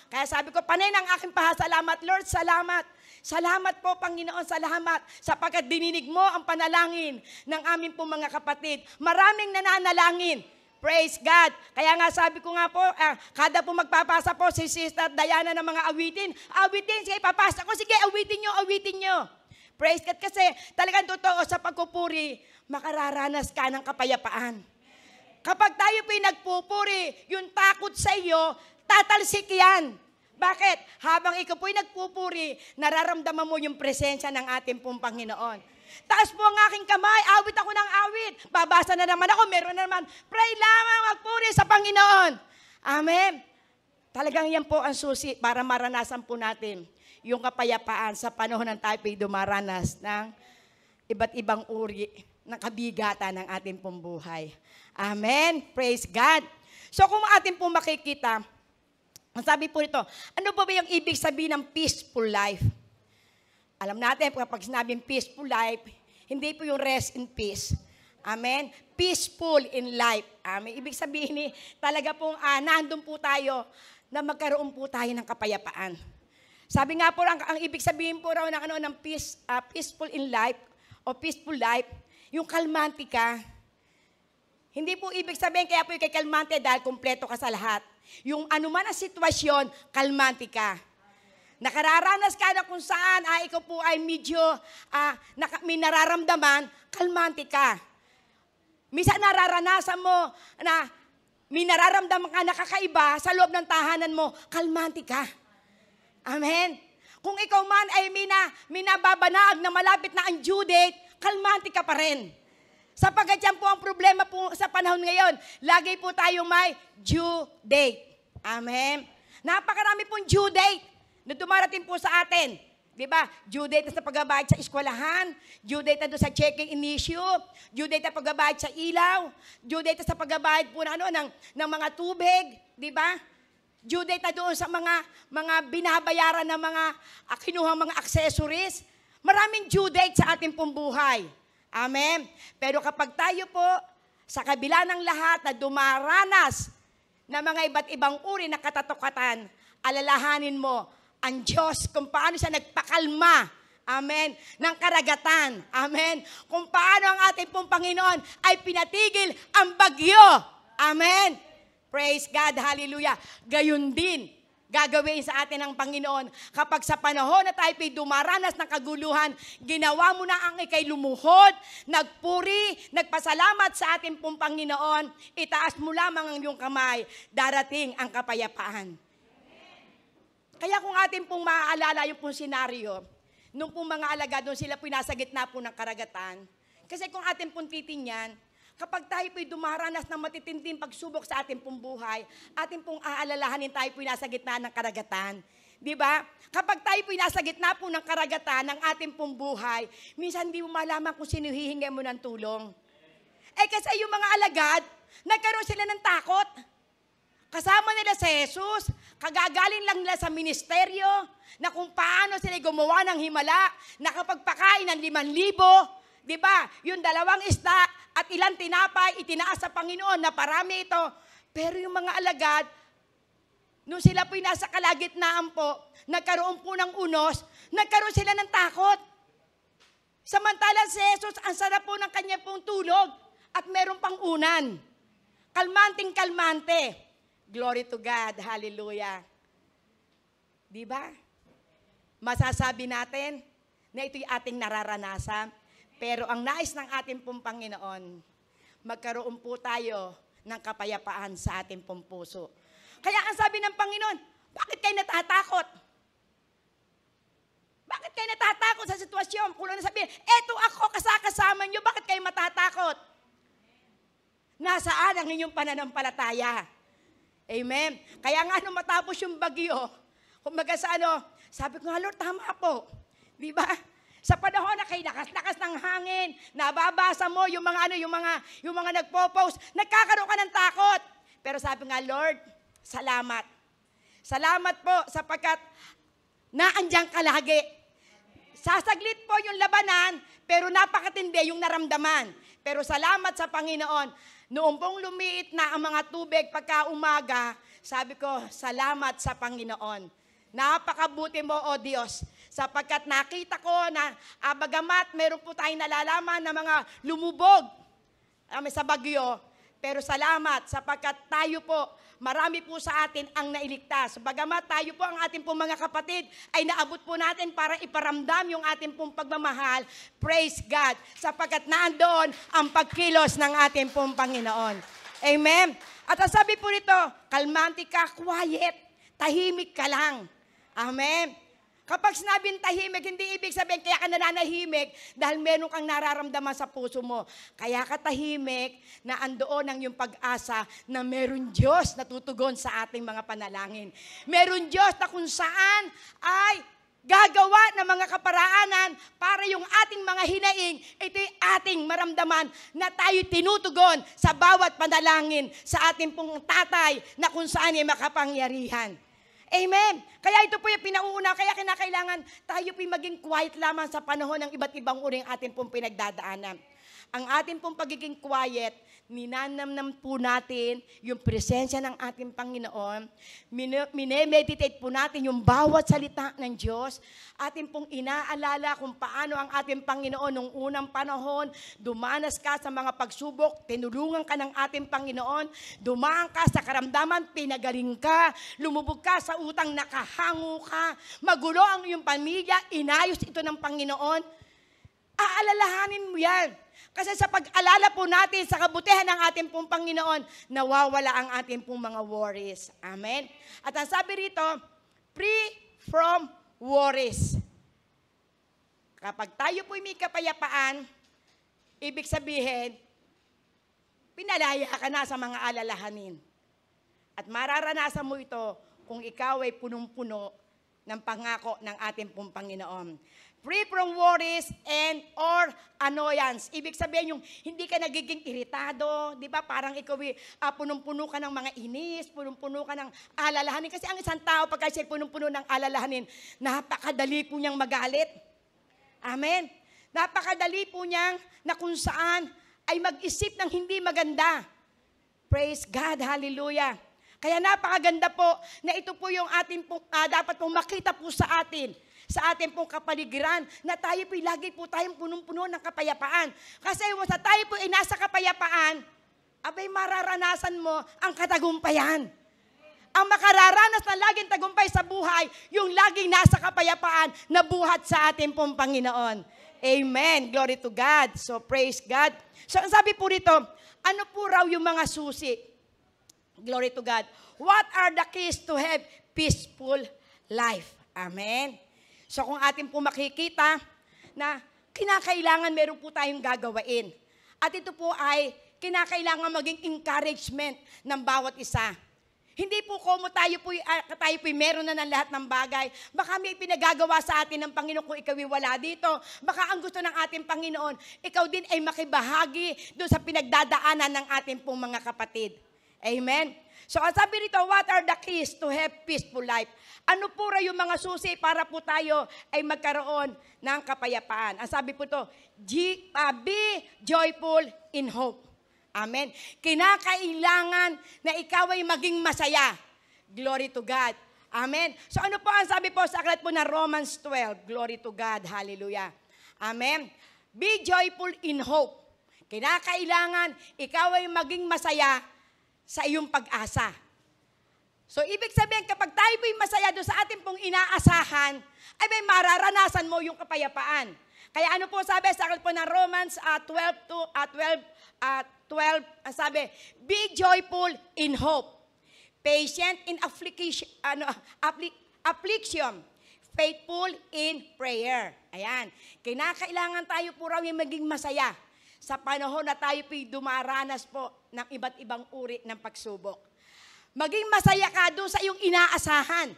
kaya sabi ko, panay ng aking pasalamat, Lord, salamat. Salamat po, Panginoon, salamat sapagkat dininig mo ang panalangin ng aming po mga kapatid. Maraming nananalangin. Praise God. Kaya nga sabi ko nga po, kada po magpapasa po si Sister Diana ng mga awitin, sige, papasa ko, sige, awitin nyo. Praise God. Kasi talagang totoo sa pagpupuri, makararanas ka ng kapayapaan. Kapag tayo po'y nagpupuri, yung takot sa iyo, tatalsik yan. Bakit? Habang ikaw po'y nagpupuri, nararamdaman mo yung presensya ng ating pong Panginoon. Taas po ang aking kamay, awit ako ng awit. Babasa na naman ako, meron na naman. Pray lamang, magpuri sa Panginoon. Amen. Talagang yan po ang susi para maranasan po natin yung kapayapaan sa panahon ng tayo dumaranas ng iba't ibang uri ng kabigatan ng ating pong buhay. Amen. Praise God. So kung atin po makikita, ang sabi po nito, ano ba yung ibig sabihin ng peaceful life? Alam natin, kapag sinabing peaceful life, hindi po yung rest in peace. Amen? Peaceful in life. Amen? Ibig sabihin, talaga pong nandun po tayo na magkaroon po tayo ng kapayapaan. Sabi nga po, ang ibig sabihin po raw ng peaceful in life o peaceful life, yung kalmante ka. Hindi po ibig sabihin, kaya po yung kay kalmante dahil kumpleto ka sa lahat. Yung anuman ang sitwasyon, kalmante ka. Nakararanas ka na kung saan ikaw po ay medyo may nararamdaman, kalmante ka. Minsan nararanasan mo na may nararamdaman ka nakakaiba sa loob ng tahanan mo, kalmante ka. Amen? Kung ikaw man ay may nababanaag na malapit na ang due date, kalmante ka pa rin. Sapagat yan po ang problema po sa panahon ngayon. Lagi po tayong may due date. Amen? Napakarami pong due date na dumarating po sa atin. Diba? Due date na sa pagbabayad sa eskwelahan, due date na doon sa checking in issue, due date na pagbabayad sa ilaw, due date na sa pagbabayad po ng mga tubig, diba? Due date na doon sa mga binabayaran ng mga kinuhang mga accessories. Maraming due date sa ating pong buhay. Amen? Pero kapag tayo po, sa kabila ng lahat na dumaranas na mga iba't ibang uri na katatukatan, alalahanin mo ang Diyos kung paano siya nagpakalma, amen, ng karagatan, amen, kung paano ang ating pong Panginoon ay pinatigil ang bagyo, amen. Praise God, hallelujah. Gayon din, gagawin sa atin ng Panginoon. Kapag sa panahon na tayo dumaranas ng kaguluhan, ginawa mo na ang ikay lumuhod, nagpuri, nagpasalamat sa ating pong Panginoon, itaas mo lamang ang iyong kamay, darating ang kapayapaan. Kaya kung atin pong maaalala yung pong senaryo, nung pong mga alagad, nung sila po nasa gitna po ng karagatan, kasi kung atin pong titingnan, kapag tayo po'y dumaranas ng matitinding pagsubok sa ating pong buhay, atin pong aalalahanin tayo po'y nasa gitna ng karagatan. Diba? Kapag tayo po'y nasa gitna po ng karagatan ng ating pong buhay, minsan hindi mo malaman kung sino hihingi mo ng tulong. Kasi yung mga alagad, nagkaroon sila ng takot. Kasama nila si Jesus, kagagaling lang nila sa ministeryo, na kung paano sila gumawa ng himala, nakapagpakain ng 5,000, di ba? Yung 2 isda at ilang tinapay, itinaas sa Panginoon na parami ito. Pero yung mga alagad, nung sila po'y nasa kalagitnaan po, nagkaroon po ng unos, nagkaroon sila ng takot. Samantalang si Jesus, ang sarap po ng kanya pong tulog at meron pang unan. Kalmanting kalmante. Glory to God. Hallelujah. Di ba? Masasabi natin na ito'y ating nararanasan. Pero ang nais ng ating pong Panginoon, magkaroon po tayo ng kapayapaan sa ating pong puso. Kaya ang sabi ng Panginoon, bakit kayo natatakot? Bakit kayo natatakot sa sitwasyon? Kung lang sabihin, eto ako kasama nyo, bakit kayo matatakot? Nasaan ang inyong pananampalataya? Amen. Kaya nga nung matapos yung bagyo, kumbaga sabi ko nga, Lord, tama po. Di ba? Sa panahon na kay lakas-lakas ng hangin, nababasa mo yung mga nagpo-post, nagkakaroon ka ng takot. Pero sabi nga, Lord, salamat. Salamat po sapagkat naandyan ka lagi. Sasaglit po yung labanan, pero napakatindi yung naramdaman. Pero salamat sa Panginoon. Noong pong lumiit na ang mga tubig pagka umaga, sabi ko, salamat sa Panginoon. Napakabuti mo, O Diyos, sapagkat nakita ko na bagamat meron po tayong nalalaman na mga lumubog sa bagyo, pero salamat sapagkat tayo po, marami po sa atin ang nailigtas. Bagamat tayo po, ang ating pong mga kapatid, ay naabot po natin para iparamdam yung ating pong pagmamahal. Praise God, sapagkat naandoon ang pagkilos ng ating pong Panginoon. Amen. At ang sabi po nito, kalmante ka, quiet, tahimik ka lang. Amen. Kapag sinabing tahimik, hindi ibig sabihin kaya ka nananahimik dahil meron kang nararamdaman sa puso mo. Kaya ka tahimik na andoon ang iyong pag-asa na meron Diyos na tutugon sa ating mga panalangin. Meron Diyos na kung saan ay gagawa ng mga kaparaanan para yung ating mga hinaing, ito'y ating maramdaman na tayo tinutugon sa bawat panalangin sa ating pong tatay na kung saan ay makapangyarihan. Amen. Kaya ito po yung pinauuna, kaya kinakailangan tayo po maging quiet lamang sa panahon ng iba't ibang uring ating pong pinagdadaanan. Ang ating pong pagiging quiet, ninanamnam po natin yung presensya ng ating Panginoon. Minemeditate po natin yung bawat salita ng Diyos. Ating pong inaalala kung paano ang ating Panginoon nung unang panahon. Dumanas ka sa mga pagsubok, tinulungan ka ng ating Panginoon. Dumaan ka sa karamdaman, pinagaling ka. Lumubog ka sa utang, nakahango ka. Magulo ang iyong pamilya, inayos ito ng Panginoon. Aalalahanin mo yan. Kasi sa pag-alala po natin sa kabutihan ng ating pong Panginoon, nawawala ang ating pong mga worries. Amen? At ang sabi rito, free from worries. Kapag tayo po may kapayapaan, ibig sabihin, pinalaya ka na sa mga alalahanin. At mararanasan mo ito kung ikaw ay punong-puno ng pangako ng ating pong Panginoon. Free from worries and or annoyance. Ibig sabihin yung hindi ka nagiging iritado, di ba? Parang ikaw punong-puno ka ng mga inis, punong-puno ka ng alalahanin. Kasi ang isang tao, pagka siya punong-puno ng alalahanin, napakadali po niyang magalit. Amen? Napakadali po niyang na kung saan ay mag-isip ng hindi maganda. Praise God, hallelujah. Kaya napakaganda po na ito po yung ating dapat pong makita po sa atin. Sa ating pong kapaligiran, na tayo po lagi po tayong punong-puno ng kapayapaan. Kasi sa tayo po ay nasa kapayapaan, abay mararanasan mo ang katagumpayan. Ang makararanas na laging tagumpay sa buhay, yung laging nasa kapayapaan na buhat sa ating pong Panginoon. Amen. Glory to God. So praise God. So ang sabi po rito, ano po raw yung mga susi? Glory to God. What are the keys to have peaceful life? Amen. So kung atin po makikita na kinakailangan meron po tayong gagawain. At ito po ay kinakailangan maging encouragement ng bawat isa. Hindi po como tayo po meron na ng lahat ng bagay. Baka may pinagagawa sa atin ng Panginoon kung ikaw ay wala dito. Baka ang gusto ng ating Panginoon, ikaw din ay makibahagi doon sa pinagdadaanan ng ating pong mga kapatid. Amen? So, ang sabi rito, what are the keys to have peaceful life? Ano po ra yung mga susi para po tayo ay magkaroon ng kapayapaan? Ang sabi po to, be joyful in hope. Amen. Kinakailangan na ikaw ay maging masaya. Glory to God. Amen. So, ano po ang sabi po sa aklat po ng Romans 12? Glory to God. Hallelujah. Amen. Be joyful in hope. Kinakailangan ikaw ay maging masaya sa iyong pag-asa. So, ibig sabihin, kapag tayo po'y masaya doon sa ating pong inaasahan, ay may mararanasan mo yung kapayapaan. Kaya ano po sabi sa akin po ng Romans 12, sabi, be joyful in hope, patient in affliction, faithful in prayer. Ayan. Kinakailangan tayo po raw yung maging masaya sa panahon na tayo po'y dumaranas po ng iba't ibang uri ng pagsubok. Maging masaya ka doon sa iyong inaasahan.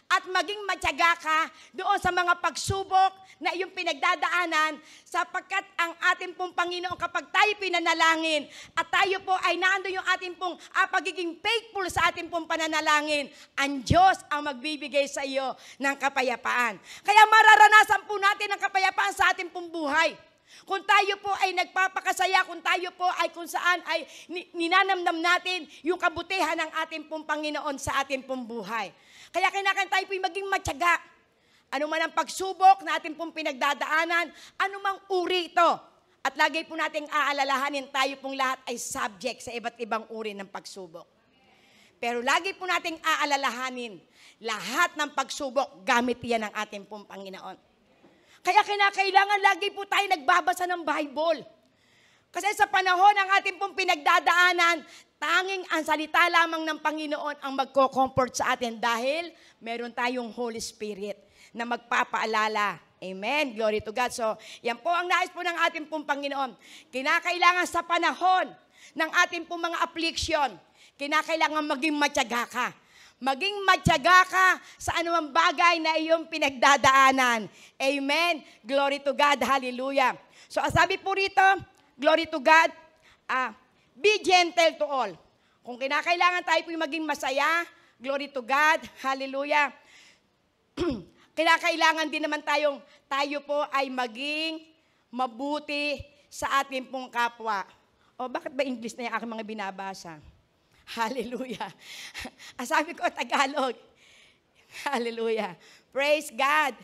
At maging matyaga ka doon sa mga pagsubok na iyong pinagdadaanan sapagkat ang ating pong Panginoon kapag tayo pinanalangin at tayo po ay naandun yung ating pong pagiging faithful sa ating pong pananalangin, ang Diyos ang magbibigay sa iyo ng kapayapaan. Kaya mararanasan po natin ang kapayapaan sa ating pong buhay. Kung tayo po ay nagpapakasaya, kung tayo po ay kung saan ay ninanamnam natin yung kabutihan ng ating pong Panginoon sa ating pong buhay. Kaya kailangan tayo po maging matyaga. Ano man ang pagsubok na ating pong pinagdadaanan, ano mang uri ito. At lagi po nating aalalahanin, tayo pong lahat ay subject sa iba't ibang uri ng pagsubok. Pero lagi po nating aalalahanin, lahat ng pagsubok, gamit yan ng ating pong Panginoon. Kaya kinakailangan lagi po tayo nagbabasa ng Bible. Kasi sa panahon ng ating pong pinagdadaanan, Tanging ang salita lamang ng Panginoon ang magko-comfort sa atin dahil meron tayong Holy Spirit na magpapaalala. Amen. Glory to God. So, yan po ang nais po ng ating pong Panginoon. Kinakailangan sa panahon ng ating pong mga affliction, kinakailangan maging matyaga ka. Maging matyaga ka sa anumang bagay na iyong pinagdadaanan. Amen. Glory to God. Hallelujah. So, sabi po rito, glory to God, be gentle to all. Kung kinakailangan tayo po maging masaya, glory to God, hallelujah. Kinakailangan din naman tayo po ay maging mabuti sa ating pong kapwa. O bakit ba English na yung aking mga binabasa? Hallelujah. Sabi ko Tagalog. Hallelujah. Praise God.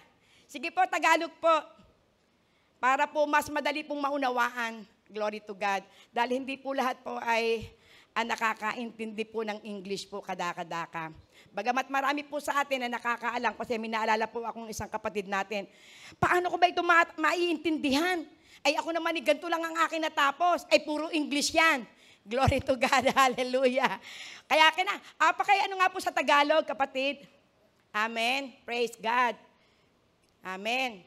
Sige po, Tagalog po. Para po mas madali pong maunawaan. Glory to God. Dahil hindi po lahat po ay nakakaintindi po ng English po kadaka-daka. Bagamat marami po sa atin na nakakaalam kasi may naalala po akong isang kapatid natin. Paano ko ba ito maiintindihan? Ay ako naman ganito lang ang akin natapos. Ay puro English yan. Glory to God. Hallelujah. Kaya ano nga po sa Tagalog, kapatid? Amen. Praise God. Amen.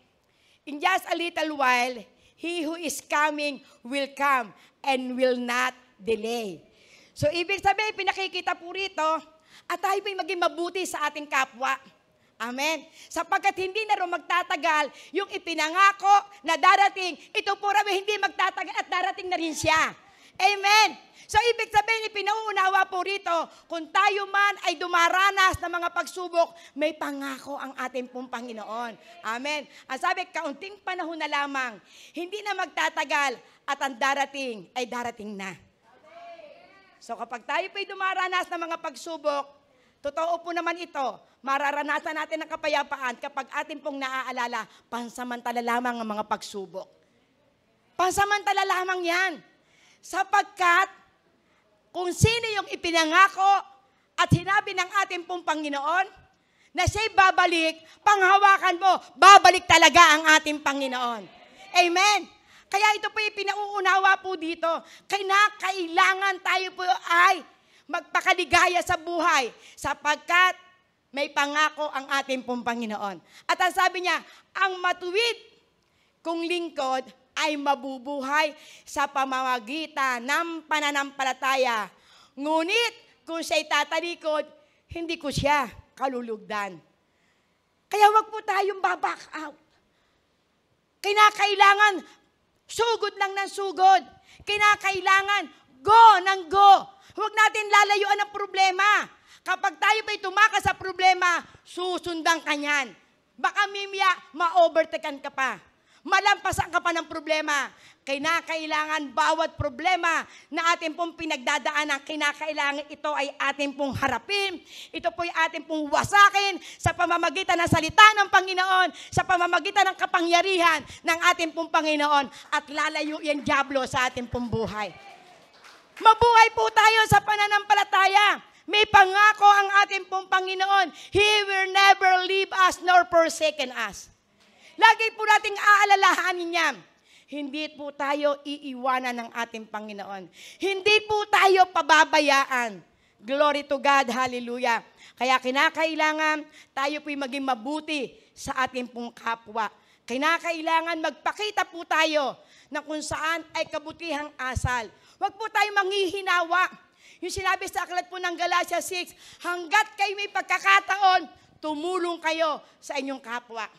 In just a little while, He who is coming will come and will not delay. So, ibig sabihin, pinakikita po rito, at tayo po'y maging mabuti sa ating kapwa. Amen. Sapagkat hindi na rin magtatagal yung ipinangako na darating, ito po rin hindi magtatagal at darating na rin siya. Amen. So, ibig sabihin, ipinauunawa po rito, kung tayo man ay dumaranas ng mga pagsubok, may pangako ang ating pong Panginoon. Amen. Ang sabi, kaunting panahon na lamang, hindi na magtatagal at ang darating ay darating na. So, kapag tayo po'y dumaranas ng mga pagsubok, totoo po naman ito, mararanasan natin ang kapayapaan kapag ating pong naaalala, pansamantala lamang ang mga pagsubok. Pansamantala lamang yan. Sapagkat, kung sino yung ipinangako at hinabi ng ating pong Panginoon, na siya'y babalik, panghawakan mo, babalik talaga ang ating Panginoon. Amen. Kaya ito po yung pinauunawa po dito. Kailangan tayo po ay magpakaligaya sa buhay sapagkat may pangako ang ating pong Panginoon. At ang sabi niya, ang matuwid kong lingkod ay mabubuhay sa pamamagitan ng pananampalataya. Ngunit kung siya'y tatalikod, hindi ko siya kalulugdan. Kaya wag po tayong baback out. Kinakailangan sugod lang ng sugod. Kinakailangan go ng go. Huwag natin lalayuan ng problema. Kapag tayo ba'y tumakas sa problema, susundan ka niyan. Baka mimya, ma-overtaken ka pa. Malampasan ka pa ng problema. Kinakailangan bawat problema na ating pong pinagdadaanan, kinakailangan ito ay ating pong harapin. Ito po ay ating pong wasakin sa pamamagitan ng salita ng Panginoon, sa pamamagitan ng kapangyarihan ng ating pong Panginoon at lalayo yung dyablo sa ating pong buhay. Mabuhay po tayo sa pananampalataya. May pangako ang ating pong Panginoon. He will never leave us nor forsaken us. Lagi po nating aalalahanin niya. Hindi po tayo iiwanan ng ating Panginoon. Hindi po tayo pababayaan. Glory to God, hallelujah. Kaya kinakailangan tayo po'y maging mabuti sa ating pong kapwa. Kinakailangan magpakita po tayo na kung saan ay kabutihang asal. Huwag po tayo manghihinawa. Yung sinabi sa aklat po ng Galatia 6, hanggat kayo may pagkakataon, tumulong kayo sa inyong kapwa.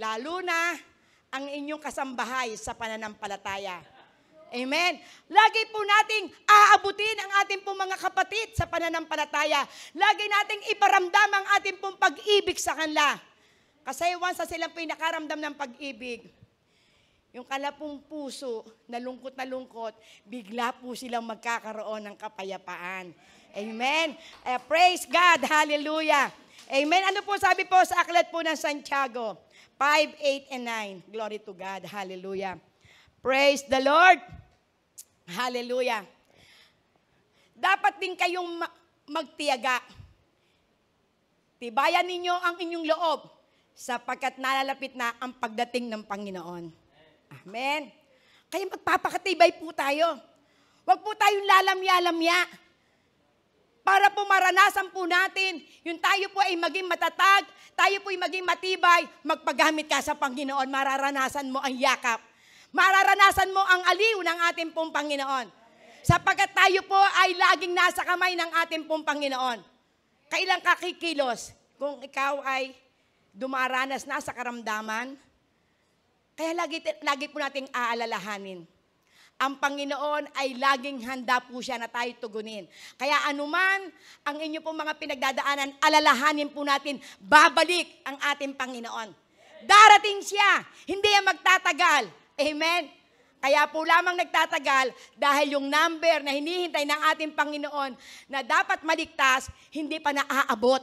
Lalo na ang inyong kasambahay sa pananampalataya. Amen. Lagi po nating aabutin ang ating pong mga kapatid sa pananampalataya. Lagi nating iparamdam ang ating pong pag-ibig sa kanila. Kasi once na silang pinakaramdam ng pag-ibig, yung kalapong puso, na lungkot, bigla po silang magkakaroon ng kapayapaan. Amen. Praise God. Hallelujah. Amen. Ano po sabi po sa aklat po ng Santiago 5, 8, and 9. Glory to God. Hallelujah. Praise the Lord. Hallelujah. Dapat din kayong magtiyaga. Tibayan ninyo ang inyong loob sapagkat nalalapit na ang pagdating ng Panginoon. Amen. Kaya magpapakatibay po tayo. Huwag po tayong lalamya-lamya. Para po maranasan po natin, yung tayo po ay maging matatag, tayo po ay maging matibay, magpagamit ka sa Panginoon, mararanasan mo ang yakap. Mararanasan mo ang aliw ng ating pong Panginoon. Sapagkat tayo po ay laging nasa kamay ng ating pong Panginoon. Kailan ka kikilos kung ikaw ay dumaranas na sa karamdaman? Kaya lagi po nating aalalahanin. Ang Panginoon ay laging handa po siya na tayo tugunin. Kaya anuman ang inyo pong mga pinagdadaanan, alalahanin po natin, babalik ang ating Panginoon. Darating siya, hindi yan magtatagal. Amen? Kaya po lamang nagtatagal dahil yung number na hinihintay ng ating Panginoon na dapat maligtas, hindi pa naaabot.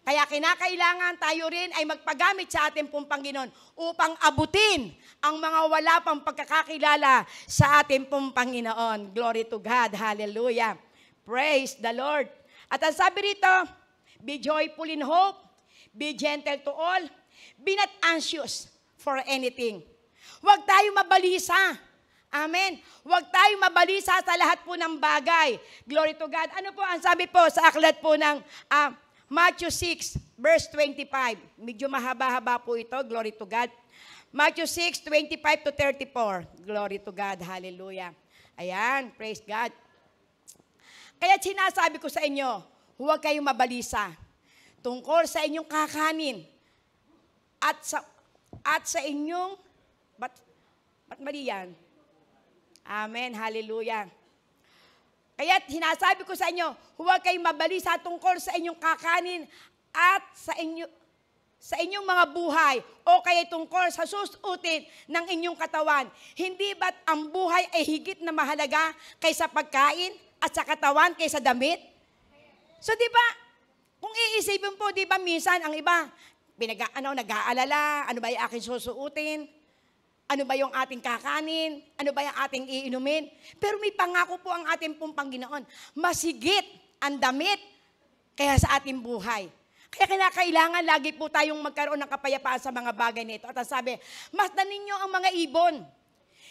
Kaya kinakailangan tayo rin ay magpagamit sa ating pong Panginoon upang abutin ang mga wala pang pagkakakilala sa ating pong Panginoon. Glory to God. Hallelujah. Praise the Lord. At ang sabi rito, be joyful in hope, be gentle to all, be not anxious for anything. Huwag tayo mabalisa. Amen. Huwag tayo mabalisa sa lahat po ng bagay. Glory to God. Ano po ang sabi po sa aklat po ng Matthew 6, verse 25. Medyo mahaba-haba po ito. Glory to God. Matthew 6, 25 to 34. Glory to God. Hallelujah. Ayan. Praise God. Kaya sinasabi ko sa inyo, huwag kayong mabalisa tungkol sa inyong kakanin at sa inyong, ba't mali yan? Amen. Hallelujah. Kaya sinasabi ko sa inyo, huwag kayong mabalisa tungkol sa inyong kakanin at sa inyong mga buhay o kaya tungkol sa susuotin ng inyong katawan. Hindi ba't ang buhay ay higit na mahalaga kaysa pagkain at sa katawan kaysa damit? So di ba, kung iisipin po, di ba minsan ang iba, nag-aalala, ano ba yung aking susuotin? Ano ba yung ating kakanin? Ano ba yung ating iinumin? Pero may pangako po ang ating pong Panginoon. Masigit ang damit kaya sa ating buhay. Kaya kinakailangan lagi po tayong magkaroon ng kapayapaan sa mga bagay nito. At sabi, masdan ninyo ang mga ibon.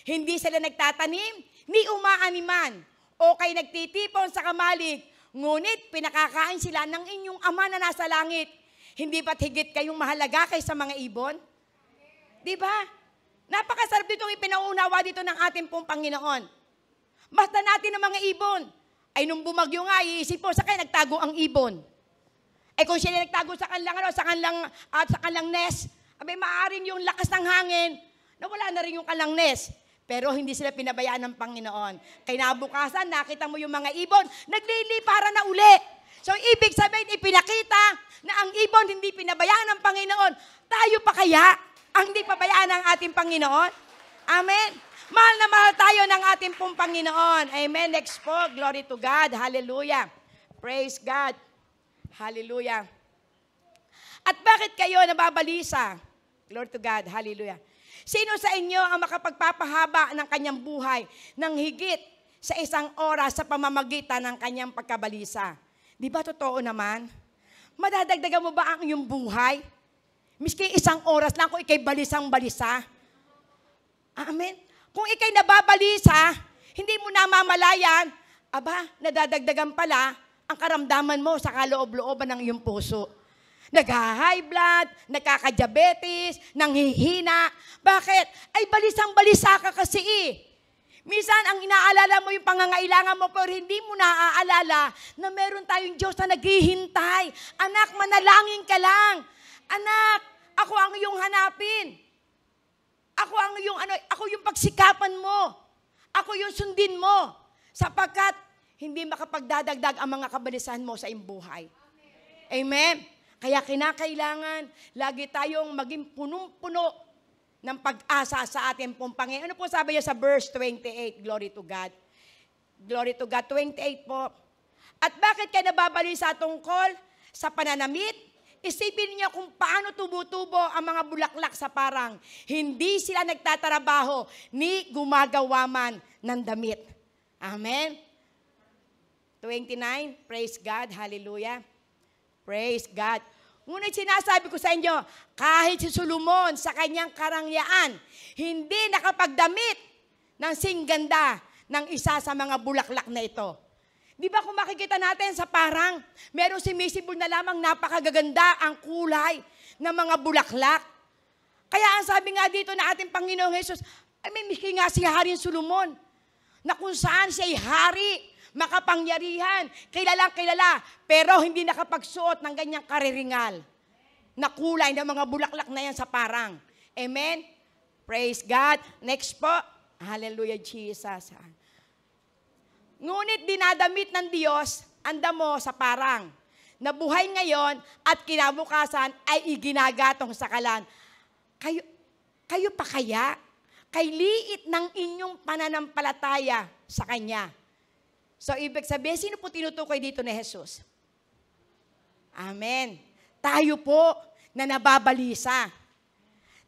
Hindi sila nagtatanim, ni umaaniman, o kay nagtitipon sa kamalig, ngunit pinakakain sila ng inyong Ama na nasa langit. Hindi ba't higit kayong mahalaga kaysa mga ibon? Di ba? Napakasarap ditong ipinauunawa dito ng ating pong Panginoon. Basta natin ang mga ibon. Ay nung bumagyo nga, iisip po sa kanya, nagtago ang ibon. Ay kung sila nagtago sa kanilang nest, abay maaaring yung lakas ng hangin, nawala na rin yung kanilang nest. Pero hindi sila pinabayaan ng Panginoon. Kinabukasan, nakita mo yung mga ibon, naglilipara na uli. So ibig sabihin, ipinakita na ang ibon hindi pinabayaan ng Panginoon. Tayo pa kaya ang hindi pabayaan ng ating Panginoon? Amen. Mahal na mahal tayo ng ating pong Panginoon. Amen. Next po, glory to God. Hallelujah. Praise God. Hallelujah. At bakit kayo nababalisa? Glory to God. Hallelujah. Sino sa inyo ang makapagpapahaba ng kanyang buhay ng higit sa 1 oras sa pamamagitan ng kanyang pagkabalisa? Di ba totoo naman? Madadagdagan mo ba ang iyong buhay? Miski 1 oras lang kung ikay balisang-balisa. Amen. Kung ikay nababalisa, hindi mo namamalayan, nadadagdagan pala ang karamdaman mo sa kaloob-looban ng iyong puso. Nag-high blood, nagkaka-diabetes, nanghihina. Bakit? Ay balisang-balisa ka kasi Minsan, ang inaalala mo yung pangangailangan mo, pero hindi mo naaalala na meron tayong Diyos na naghihintay. Anak, manalangin ka lang. Anak, ako ang iyong hanapin. Ako yung pagsikapan mo. Ako yung sundin mo. Sapagkat hindi makapagdadagdag ang mga kabalisahan mo sa iyong buhay. Amen? Kaya kinakailangan lagi tayong maging punong-puno ng pag-asa sa ating pong Panginoon. Ano po sabi niya sa verse 28? Glory to God. Glory to God. 28 po. At bakit kayo nababalisa tungkol sa pananamit? Isipin niyo kung paano tubo-tubo ang mga bulaklak sa parang. Hindi sila nagtatrabaho ni gumagawa man ng damit. Amen? 29. Praise God. Hallelujah. Praise God. Ngunit sinasabi ko sa inyo, kahit si Solomon sa kanyang karangyaan, hindi nakapagdamit ng singganda ng isa sa mga bulaklak na ito. Di ba kung makikita natin sa parang, merong simisibol na lamang napakagaganda ang kulay ng mga bulaklak. Kaya ang sabi nga dito na ating Panginoong Jesus, ay may miki nga si Haring Solomon, na kung saan siya'y hari, makapangyarihan, kilalang kilala, pero hindi nakapagsuot ng ganyang kariringal na kulay ng mga bulaklak na yan sa parang. Amen? Praise God. Next po. Hallelujah, Jesus. Ngunit dinadamit ng Diyos ang damo sa parang, na buhay ngayon at kinabukasan ay iginagatong sa kalan. Kayo pa kaya? Kay liit ng inyong pananampalataya sa Kanya. So, ibig sabihin, sino po tinutukoy dito ni Jesus? Amen. Tayo po na nababalisa.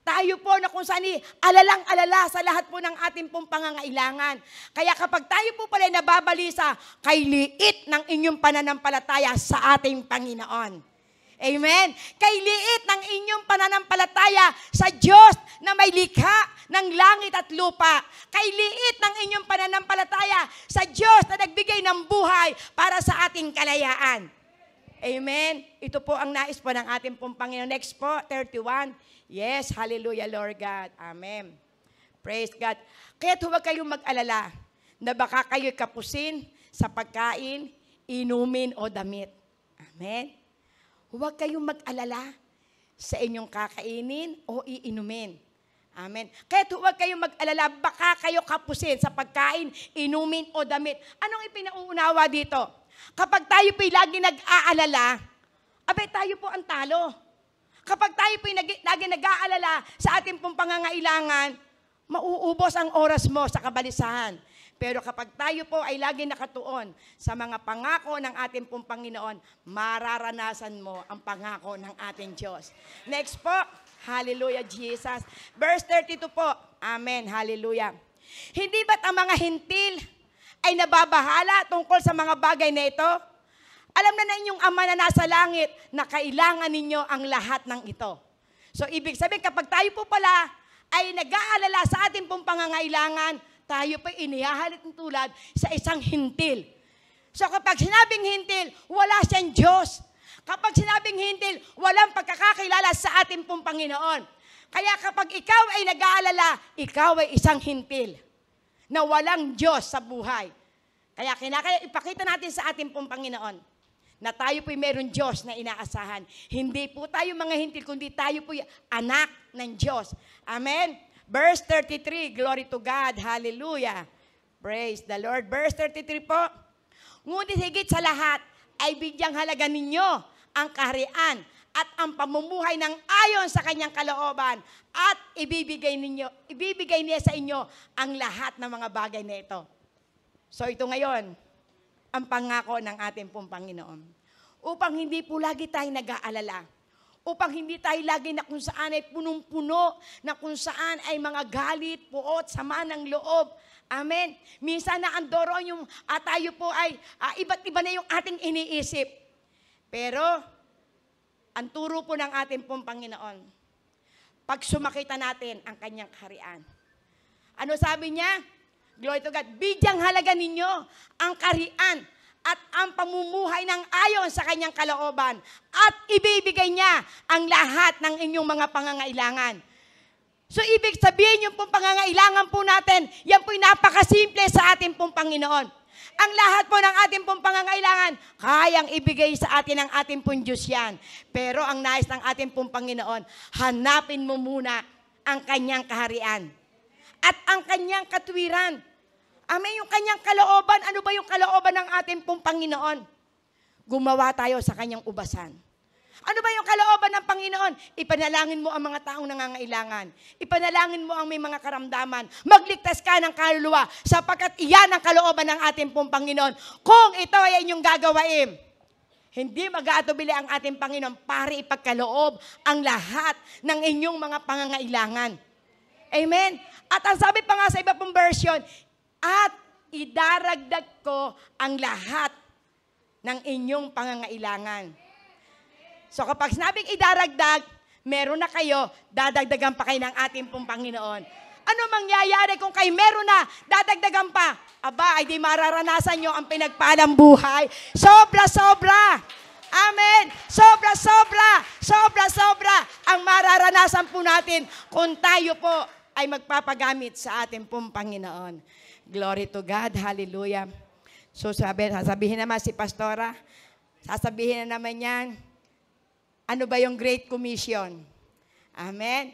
Tayo po na kung saan alalang-alala sa lahat po ng ating pong pangangailangan. Kaya kapag tayo po pala nababalisa, kay liit ng inyong pananampalataya sa ating Panginoon. Amen? Kay liit ng inyong pananampalataya sa Diyos na may likha ng langit at lupa. Kay liit ng inyong pananampalataya sa Diyos na nagbigay ng buhay para sa ating kalayaan. Amen? Ito po ang nais po ng ating pong Panginoon. Next po, 31. Yes, hallelujah, Lord God. Amen. Praise God. Kaya huwag kayong mag-alala na baka kayo'y kapusin sa pagkain, inumin o damit. Amen. Huwag kayong mag-alala sa inyong kakainin o iinumin. Amen. Kaya huwag kayong mag-alala, baka kayo kapusin sa pagkain, inumin o damit. Anong ipinauunawa dito? Kapag tayo po'y lagi nag-aalala, abay tayo po ang talo. Kapag tayo po'y lagi nag-aalala sa ating pong pangangailangan, mauubos ang oras mo sa kabalisahan. Pero kapag tayo po ay lagi nakatuon sa mga pangako ng ating pong Panginoon, mararanasan mo ang pangako ng ating Diyos. Next po, hallelujah, Jesus. Verse 32 po, amen, hallelujah. Hindi ba't ang mga hintil ay nababahala tungkol sa mga bagay na ito? Alam na inyong Ama na nasa langit na kailangan ninyo ang lahat ng ito. So, ibig sabihin, kapag tayo po pala ay nag-aalala sa ating pong pangangailangan, tayo po inihahalin tulad sa isang hintil. So, kapag sinabing hintil, wala siyang Diyos. Kapag sinabing hintil, walang pagkakakilala sa ating pong Panginoon. Kaya kapag ikaw ay nag-aalala, ikaw ay isang hintil na walang Diyos sa buhay. Kaya ipakita natin sa ating pong Panginoon na tayo po'y meron Diyos na inaasahan. Hindi po tayo mga hintil, kundi tayo po'y anak ng Diyos. Amen? Verse 33, glory to God, hallelujah. Praise the Lord. Verse 33 po, ngunit higit sa lahat ay bigyang halaga ninyo ang kaharian at ang pamumuhay ng ayon sa kanyang kalooban at ibibigay niya sa inyo ang lahat ng mga bagay na ito. So ito ngayon, ang pangako ng ating pong Panginoon. Upang hindi po lagi tayo nag-aalala. Upang hindi tayo lagi na kung saan ay punong-puno, na kung saan ay mga galit, puot, sama ng loob. Amen. Minsan na andoro yung tayo po ay iba't iba na yung ating iniisip. Pero, ang turo po ng ating pong Panginoon, pag sumakita natin ang kanyang kaharian. Ano sabi niya? Glory to God. Bigyang halaga ninyo ang kaharian at ang pamumuhay ng ayon sa kanyang kalooban at ibibigay niya ang lahat ng inyong mga pangangailangan. So, ibig sabihin yung pong pangangailangan po natin, yan po'y napakasimple sa ating pong Panginoon. Ang lahat po ng ating pong pangangailangan, kayang ibigay sa atin ng ating pong Diyos yan. Pero ang nais ng ating pong Panginoon, hanapin mo muna ang kanyang kaharian at ang kanyang katwiran. Amen, yung kanyang kalooban. Ano ba yung kalooban ng ating pong Panginoon? Gumawa tayo sa kanyang ubasan. Ano ba yung kalooban ng Panginoon? Ipanalangin mo ang mga taong nangangailangan. Ipanalangin mo ang may mga karamdaman. Magligtas ka ng kaluluwa sapagkat iyan ang kalooban ng ating pong Panginoon. Kung ito ay inyong gagawain, hindi mag-aatubili ang ating Panginoon para ipagkaloob ang lahat ng inyong mga pangangailangan. Amen? At ang sabi pa nga sa iba pong version, at idaragdag ko ang lahat ng inyong pangangailangan. So kapag sinabing idaragdag, meron na kayo, dadagdagan pa kayo ng ating pong Panginoon. Ano mangyayari kung kayo meron na, dadagdagan pa? Aba, ay di mararanasan nyo ang pinagpalang buhay. Sobra-sobra. Amen. Sobra-sobra. Sobra-sobra ang mararanasan po natin kung tayo po ay magpapagamit sa ating pong Panginoon. Glory to God. Hallelujah. So sasabihin naman si Pastora, sasabihin na naman yan, ano ba yung Great Commission? Amen.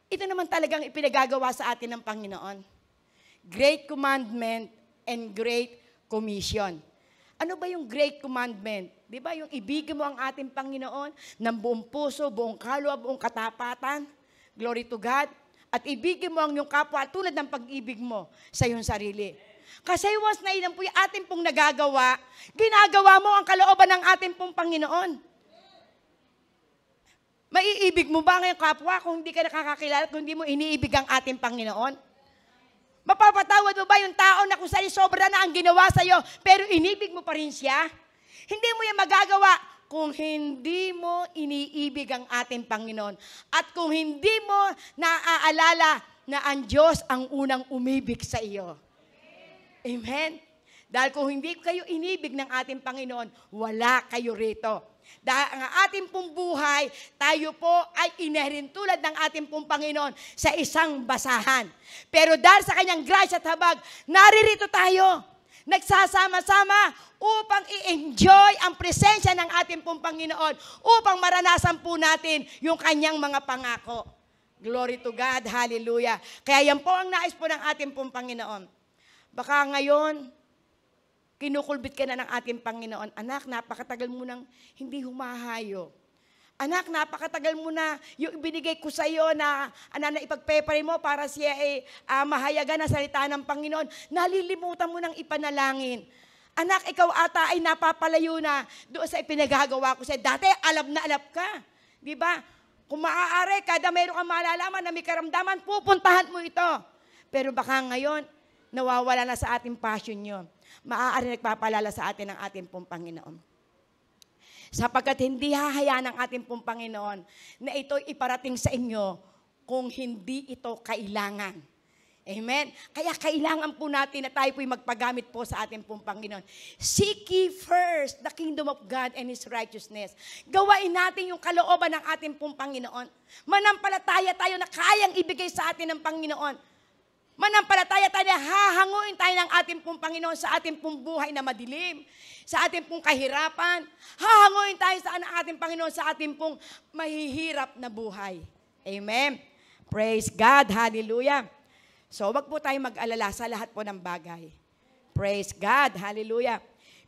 Ito naman talagang ipinagagawa sa atin ng Panginoon. Great Commandment and Great Commission. Ano ba yung Great Commandment? Di ba yung ibigin mo ang ating Panginoon ng buong puso, buong kalwa, buong katapatan? Glory to God. At ibigin mo ang iyong kapwa tulad ng pag-ibig mo sa iyong sarili. Kasi once na ilan po yung ating pong nagagawa, ginagawa mo ang kalooban ng ating pong Panginoon. Maiibig mo ba ngayong kapwa kung hindi ka nakakakilala, kung hindi mo iniibig ang ating Panginoon? Mapapatawad mo ba yung tao na kung saan sobra na ang ginawa sa'yo, pero inibig mo pa rin siya? Hindi mo yan magagawa kung hindi mo iniibig ang ating Panginoon. At kung hindi mo naaalala na ang Diyos ang unang umibig sa iyo. Amen? Dahil kung hindi kayo inibig ng ating Panginoon, wala kayo rito. Dahil ang ating pong buhay, tayo po ay inarin tulad ng ating pong Panginoon sa isang basahan. Pero dahil sa kanyang grasya at habag, naririto tayo, nagsasama-sama upang i-enjoy ang presensya ng ating pong Panginoon, upang maranasan po natin yung kanyang mga pangako. Glory to God, hallelujah. Kaya yan po ang nais po ng ating pong Panginoon. Baka ngayon, kinukulbit ka na ng ating Panginoon. Anak, napakatagal mo nang hindi humahayo. Anak, napakatagal mo na yung ibinigay ko sa iyo na ipagpepare mo para siya ay mahayagan na salita ng Panginoon. Nalilimutan mo nang ipanalangin. Anak, ikaw ata ay napapalayo na doon sa ipinagagawa ko sa'yo. Dati, alab na alab ka. Di ba? Kung maaari, kada mayroon kang malalaman na may karamdaman, pupuntahan mo ito. Pero baka ngayon, nawawala na sa ating passion yun. Maaari nagpapalala sa atin ng ating pong Panginoon. Sapagkat hindi hahayaan ng ating pong Panginoon na ito'y iparating sa inyo kung hindi ito kailangan. Amen? Kaya kailangan po natin na tayo po'y magpagamit po sa ating pong Panginoon. Seek ye first the kingdom of God and His righteousness. Gawain natin yung kalooban ng ating pong Panginoon. Manampalataya tayo na kayang ibigay sa atin ng Panginoon. Manampalataya tayo na hahanguin tayo ng ating pong Panginoon sa ating pong buhay na madilim, sa ating pong kahirapan. Hahanguin tayo sa ating Panginoon sa ating pong mahihirap na buhay. Amen. Praise God. Hallelujah. So, wag po tayo mag-alala sa lahat po ng bagay. Praise God. Hallelujah.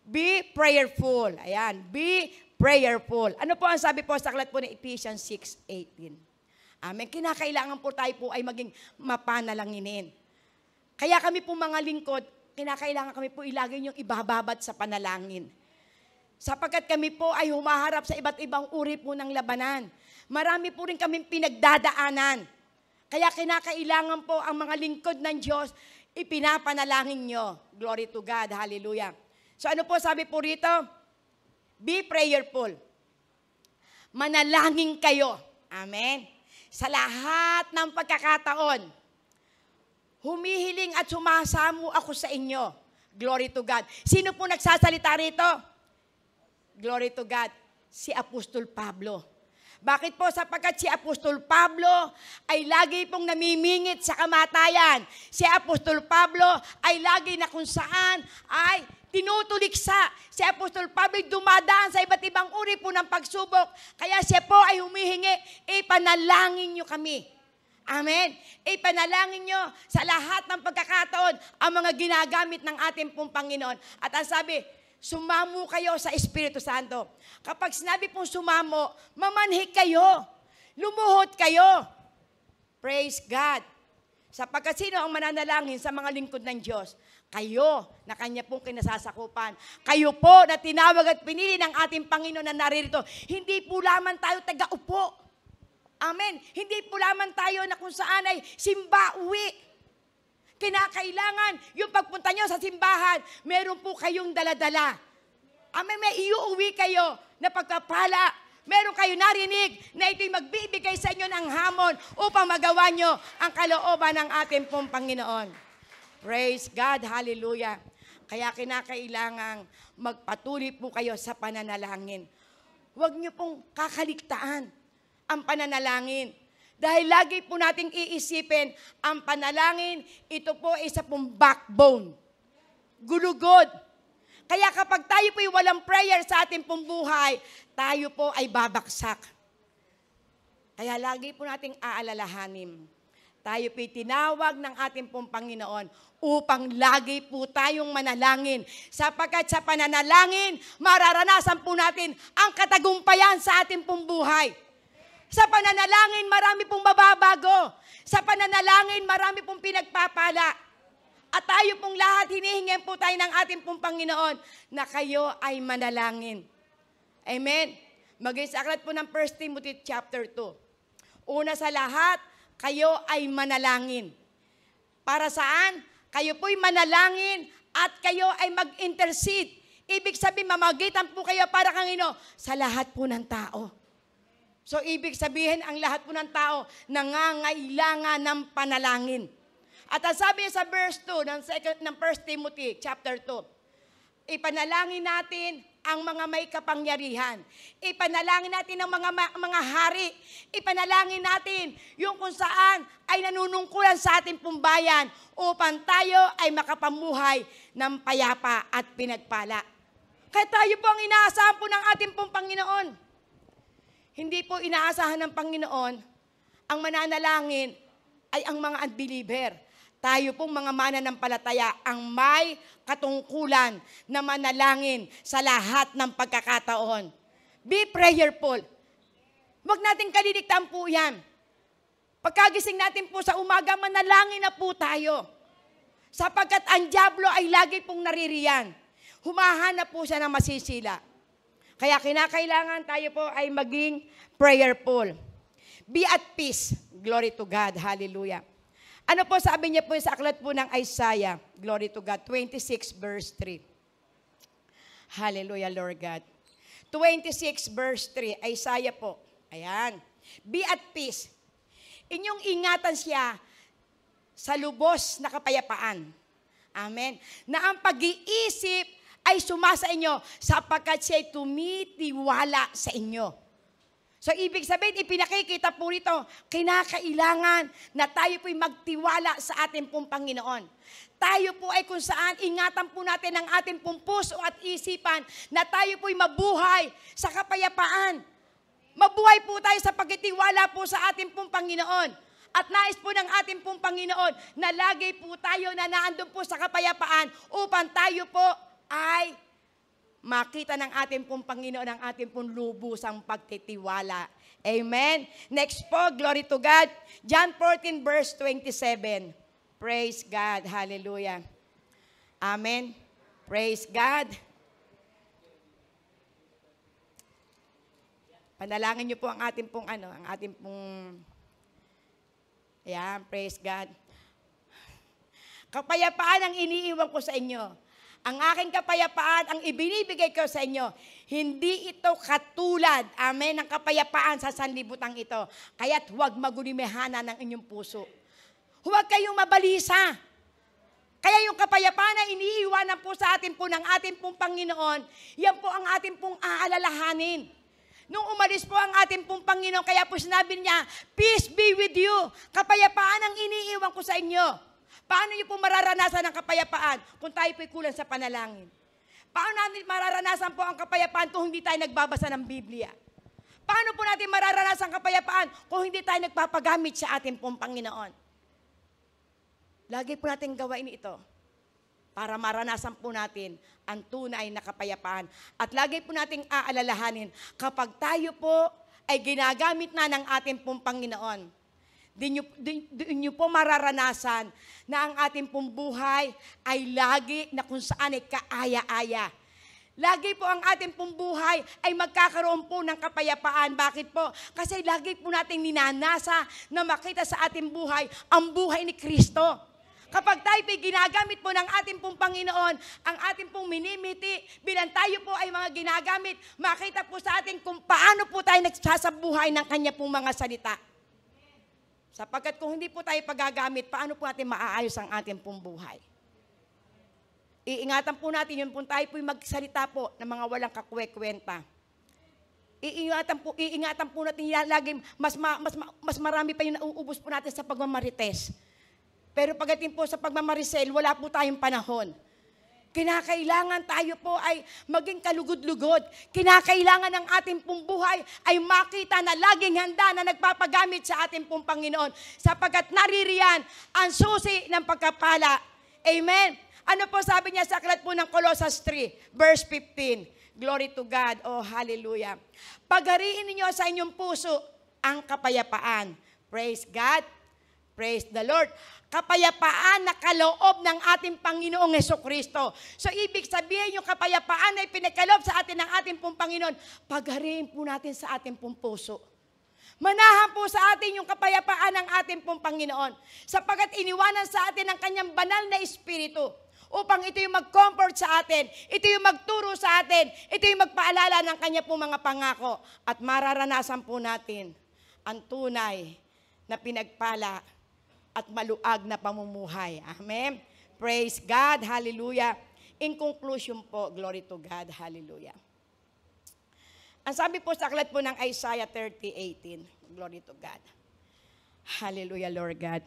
Be prayerful. Ayan. Be prayerful. Ano po ang sabi po sa aklat po ng Ephesians 6:18? Amen. Kinakailangan po tayo po ay maging mapanalanginin. Kaya kami po mga lingkod, kinakailangan kami po ilagay yung ibababat sa panalangin. Sapagkat kami po ay humaharap sa iba't ibang uri po ng labanan. Marami po rin kaming pinagdadaanan. Kaya kinakailangan po ang mga lingkod ng Diyos, ipinapanalangin nyo. Glory to God. Hallelujah. So ano po sabi po rito? Be prayerful. Manalangin kayo. Amen. Sa lahat ng pagkakataon, humihiling at sumasamo ako sa inyo. Glory to God. Sino po nagsasalita rito? Glory to God. Si Apostol Pablo. Bakit po? Sapagkat si Apostol Pablo ay lagi pong namimingit sa kamatayan. Si Apostol Pablo ay lagi na kung saan ay tinutuliksa. Si Apostol Pablo ay dumadaan sa iba't ibang uri po ng pagsubok. Kaya siya po ay humihingi, ipanalangin nyo kami. Amen. Ipanalangin nyo sa lahat ng pagkakataon ang mga ginagamit ng ating pong Panginoon. At ang sabi, sumamo kayo sa Espiritu Santo. Kapag sinabi pong sumamo, mamanhik kayo. Lumuhod kayo. Praise God. Sapagkat sino ang mananalangin sa mga lingkod ng Diyos? Kayo na Kanya pong kinasasakupan. Kayo po na tinawag at pinili ng ating Panginoon na naririto. Hindi po lamang tayo taga-upo. Amen. Hindi po lamang tayo na kung saan ay simba-uwi. Kinakailangan yung pagpunta nyo sa simbahan, meron po kayong daladala. Amen, may iuuwi kayo na pagpapala Meron kayo narinig na ito'y magbibigay sa inyo ng hamon upang magawa nyo ang kalooban ng ating pong Panginoon. Praise God, hallelujah. Kaya kinakailangang magpatuloy po kayo sa pananalangin. Huwag nyo pong kakaligtaan ang pananalangin. Dahil lagi po nating iisipin, ang panalangin, ito po isa pong backbone. Gulugod. Kaya kapag tayo po'y walang prayer sa ating pong buhay, tayo po ay babaksak. Kaya lagi po nating aalalahanin. Tayo po'y tinawag ng ating pong Panginoon upang lagi po tayong manalangin. Sapagkat sa pananalangin, mararanasan po natin ang katagumpayan sa ating pong buhay. Sa pananalangin, marami pong mababago. Sa pananalangin, marami pong pinagpapala. At tayo pong lahat, hinihingin po tayo ng ating pong Panginoon na kayo ay manalangin. Amen? Mag-isaklat po ng 1 Timothy chapter 2. Una sa lahat, kayo ay manalangin. Para saan? Kayo po'y manalangin at kayo ay mag-intercede. Ibig sabihin, mamagitan po kayo para kanino? Sa lahat po ng tao. So, ibig sabihin, ang lahat po ng tao nangangailangan ng panalangin. At ang sabi niya sa verse 2 ng 1 Timothy chapter 2, ipanalangin natin ang mga may kapangyarihan. Ipanalangin natin ang mga hari. Ipanalangin natin yung kung saan ay nanunungkulan sa ating pumbayan upang tayo ay makapamuhay ng payapa at pinagpala. Kaya tayo po ang inaasahan po ng ating pong Panginoon. Hindi po inaasahan ng Panginoon ang mananalangin ay ang mga unbeliever. Tayo pong mga mananampalataya ang may katungkulan na manalangin sa lahat ng pagkakataon. Be prayerful. Huwag natin kaliligtaan po yan. Pagkagising natin po sa umaga, manalangin na po tayo. Sapagkat ang dyablo ay lagi pong naririyan. Humahanap po siya ng masisila. Kaya kinakailangan tayo po ay maging prayerful. Be at peace. Glory to God. Hallelujah. Ano po sabi niya po sa aklat po ng Isaiah? Glory to God. 26 verse 3. Hallelujah, Lord God. 26 verse 3. Isaiah po. Ayan. Be at peace. Inyong ingatan siya sa lubos na kapayapaan. Amen. Na ang pag-iisip ay sumasa inyo sapagkat siya'y tumitiwala sa inyo. So, ibig sabihin, ipinakikita po rito, kinakailangan na tayo po'y magtiwala sa ating pong Panginoon. Tayo po ay kung saan ingatan po natin ang ating pong puso at isipan na tayo po'y mabuhay sa kapayapaan. Mabuhay po tayo sa pagtitiwala po sa ating pong Panginoon. At nais po ng ating pong Panginoon na lagi po tayo na naandun po sa kapayapaan upang tayo po ay makita ng ating pong Panginoon ang ating pong lubusang pagtitiwala. Amen? Next po, glory to God. John 14 verse 27. Praise God. Hallelujah. Amen. Praise God. Panalangin niyo po ang ating pong ayan, praise God. Kapayapaan ang iniiwan ko sa inyo. Ang aking kapayapaan, ang ibinibigay ko sa inyo, hindi ito katulad, amen, ng kapayapaan sa sanlibutan ito. Kaya't huwag magulimihanan ng inyong puso. Huwag kayong mabalisa. Kaya yung kapayapaan na iniiwanan po sa atin po ng ating pong Panginoon, yan po ang ating pong aalalahanin. Nung umalis po ang ating pong Panginoon, kaya po sinabi niya, peace be with you. Kapayapaan ang iniiwan ko sa inyo. Paano niyo po mararanasan ang kapayapaan kung tayo po'y kulang sa panalangin? Paano natin mararanasan po ang kapayapaan kung hindi tayo nagbabasa ng Biblia? Paano po natin mararanasan ang kapayapaan kung hindi tayo nagpapagamit sa ating pong Panginoon? Lagi po natin gawain ito para maranasan po natin ang tunay na kapayapaan. At lagi po nating aalalahanin kapag tayo po ay ginagamit na ng ating pong Panginoon, di nyo po mararanasan na ang ating pong buhay ay lagi na kung saan ay kaaya-aya. Lagi po ang ating pong buhay ay magkakaroon po ng kapayapaan. Bakit po? Kasi lagi po nating ninanasa na makita sa ating buhay ang buhay ni Kristo. Kapag tayo po'y ginagamit po ng ating pong Panginoon, ang ating pong minimiti, bilang tayo po ay mga ginagamit, makita po sa atin kung paano po tayo nagsasabuhay ng Kanya pong mga salita. Sapagkat kung hindi po tayo pagagamit, paano po natin maaayos ang ating pong buhay? Iingatan po natin yun kung tayo po'y magsalita po ng mga walang kakwek-kwenta. Iingatan po natin yan lagi, mas marami pa yung nauubos po natin sa pagmamarites. Pero pagdating po sa pagmamarisel, wala po tayong panahon. Kinakailangan tayo po ay maging kalugod-lugod. Kinakailangan ng ating pong buhay ay makita na laging handa na nagpapagamit sa ating pong Panginoon. Sapagkat naririyan ang susi ng pagkapala. Amen. Ano po sabi niya sa aklat po ng Colossus 3, verse 15? Glory to God. Oh, hallelujah. Paghariin ninyo sa inyong puso ang kapayapaan. Praise God. Praise the Lord. Kapayapaan na kaloob ng ating Panginoong Hesukristo. So, ibig sabihin yung kapayapaan na ipinagkaloob sa atin ng ating pong Panginoon, paghariin po natin sa ating pong puso. Manahan po sa atin yung kapayapaan ng ating pong Panginoon. Sapagkat iniwanan sa atin ang Kanyang banal na Espiritu upang ito yung mag-comfort sa atin, ito yung magturo sa atin, ito yung magpaalala ng Kanya pong mga pangako. At mararanasan po natin ang tunay na pinagpala at maluag na pamumuhay. Amen? Praise God. Hallelujah. In conclusion po, glory to God. Hallelujah. Ang sabi po sa aklat po ng Isaiah 30:18. Glory to God. Hallelujah, Lord God.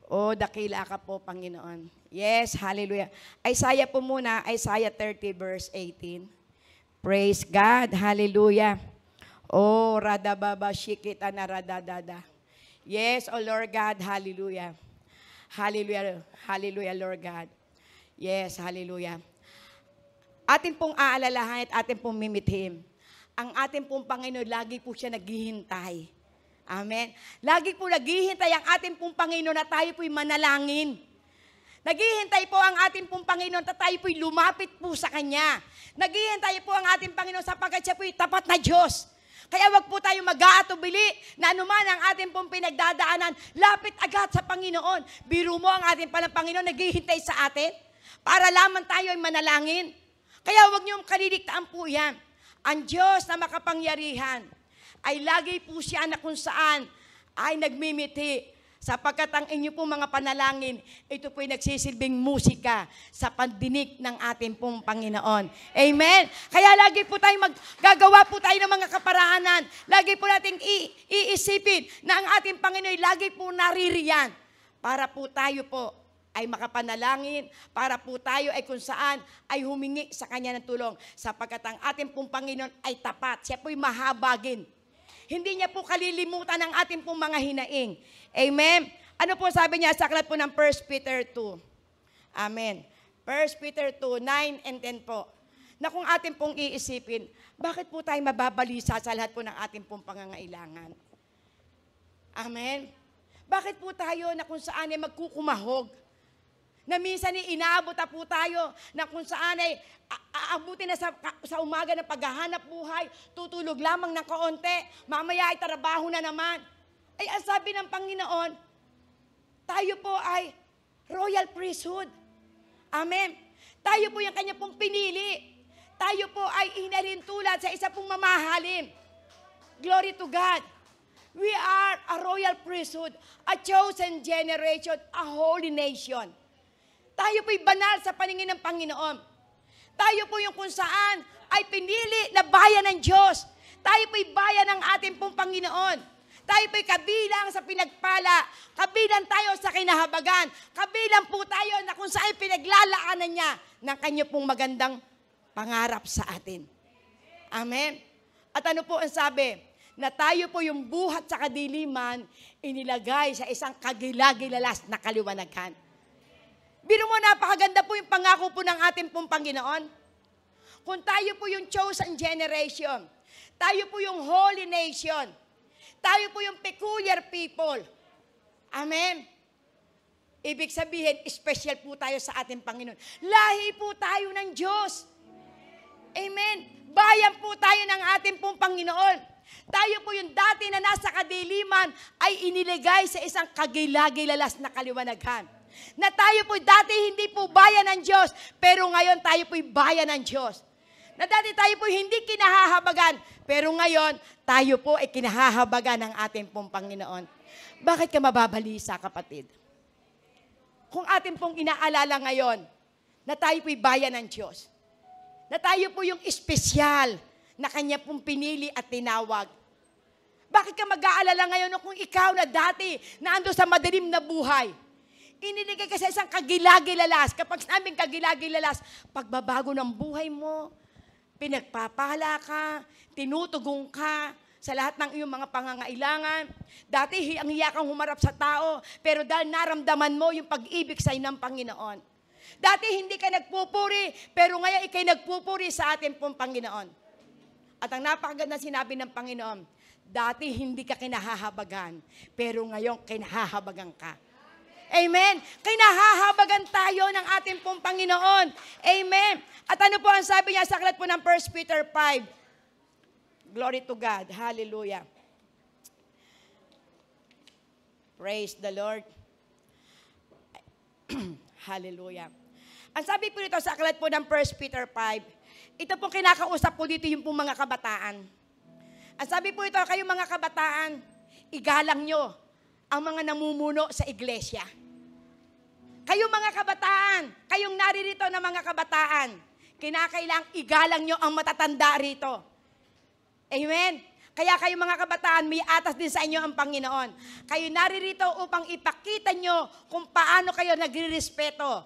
Oh, dakila ka po, Panginoon. Yes, hallelujah. Isaiah po muna, Isaiah 30 verse 18. Praise God, hallelujah. Oh, radababa shikita na radadada. Yes, oh Lord God, hallelujah. Hallelujah, hallelujah, Lord God. Yes, hallelujah. Atin pong aalalahan at atin pong mimithim. Ang atin pong Panginoon, lagi po siya naghihintay. Amen. Lagi po naghihintay ang atin pong Panginoon na tayo po'y manalangin. Naghihintay po ang ating pong Panginoon na tayo po'y lumapit po sa Kanya. Naghihintay po ang ating Panginoon sapagkat siya po'y tapat na Diyos. Kaya wag po tayo mag-aatubili na anuman ang ating pong pinagdadaanan, lapit agad sa Panginoon. Biro mo ang ating palang Panginoon, naghihintay sa atin para lamang tayo ay manalangin. Kaya wag niyong kaliligtaan po yan. Ang Diyos na makapangyarihan ay lagi po siya na kung saan ay nagmimiti. Sapagkat ang inyo pong mga panalangin, ito po'y nagsisilbing musika sa pandinig ng ating pong Panginoon. Amen? Kaya lagi po tayo gagawa po tayo ng mga kaparaanan. Lagi po nating iisipin na ang ating Panginoon lagi po naririyan para po tayo po ay makapanalangin, para po tayo ay kung saan ay humingi sa Kanya ng tulong. Sapagkat ang ating pong Panginoon ay tapat. Siya po'y mahabagin. Hindi niya po kalilimutan ang ating pong mga hinaing. Amen? Ano po sabi niya sa aklat po ng 1 Peter 2? Amen. 1 Peter 2, 9 and 10 po. Na kung ating pong iisipin, bakit po tayo mababalisa sa lahat po ng ating pong pangangailangan? Amen? Bakit po tayo na kung saan ay magkukumahog? Na minsan inaabot na po tayo na kung saan ay aabutin na sa umaga ng paghahanap buhay, tutulog lamang ng kaunti, mamaya ay trabaho na naman. Ay ang sabi ng Panginoon, tayo po ay royal priesthood. Amen. Tayo po yung Kanya pong pinili. Tayo po ay inalintulad sa isa pong mamahalin. Glory to God. We are a royal priesthood, a chosen generation, a holy nation. Tayo po'y banal sa paningin ng Panginoon. Tayo po yung kung saan ay pinili na bayan ng Diyos. Tayo po'y bayan ng ating pong Panginoon. Tayo po'y kabilang sa pinagpala. Kabilang tayo sa kinahabagan. Kabilang po tayo na kung saan pinaglalaanan niya ng Kanya pong magandang pangarap sa atin. Amen? At ano po ang sabi? Na tayo po yung buhat sa kadiliman, inilagay sa isang kagilagilalas na kaliwanagan. Biro mo, napakaganda po yung pangako po ng ating pong Panginoon. Kung tayo po yung chosen generation, tayo po yung holy nation, tayo po yung peculiar people. Amen? Ibig sabihin, special po tayo sa ating Panginoon. Lahi po tayo ng Diyos. Amen? Bayan po tayo ng ating pong Panginoon. Tayo po yung dati na nasa kadiliman ay iniligay sa isang kagilagilalas na kaliwanagan. Na tayo po dati hindi po bayan ng Diyos, pero ngayon tayo po'y bayan ng Diyos. Na dati tayo po hindi kinahahabagan, pero ngayon tayo po ay kinahahabagan ng ating pong Panginoon. Bakit ka mababalisa, kapatid? Kung ating pong inaalala ngayon, na tayo po'y bayan ng Diyos. Na tayo po yung espesyal na Kanya pong pinili at tinawag. Bakit ka mag-aalala ngayon kung ikaw na dati na ando sa madilim na buhay? Iniligay ka sa isang kagilagilalas. Kapag sinabing kagilagilalas, pagbabago ng buhay mo, pinagpapala ka, tinutugong ka sa lahat ng iyong mga pangangailangan. Dati hiyang-hiya kang humarap sa tao, pero dahil naramdaman mo yung pag-ibig sa ng Panginoon. Dati hindi ka nagpupuri, pero ngayon ikay nagpupuri sa ating pong Panginoon. At ang napakaganda sinabi ng Panginoon, dati hindi ka kinahahabagan, pero ngayon kinahahabagan ka. Amen. Kinahahabagan tayo ng ating pong Panginoon. Amen. At ano po ang sabi niya sa aklat po ng 1 Peter 5? Glory to God. Hallelujah. Praise the Lord. Hallelujah. Ang sabi po dito sa aklat po ng 1 Peter 5, ito pong kinakausap po dito yung pong mga kabataan. Ang sabi po ito, kayong mga kabataan, igalang nyo ang mga namumuno sa iglesia. Kayong mga kabataan, kayong naririto na mga kabataan, kinakailangang igalang nyo ang matatanda rito. Amen? Kaya kayong mga kabataan, may atas din sa inyo ang Panginoon. Kayo naririto upang ipakita nyo kung paano kayo nagre-respeto.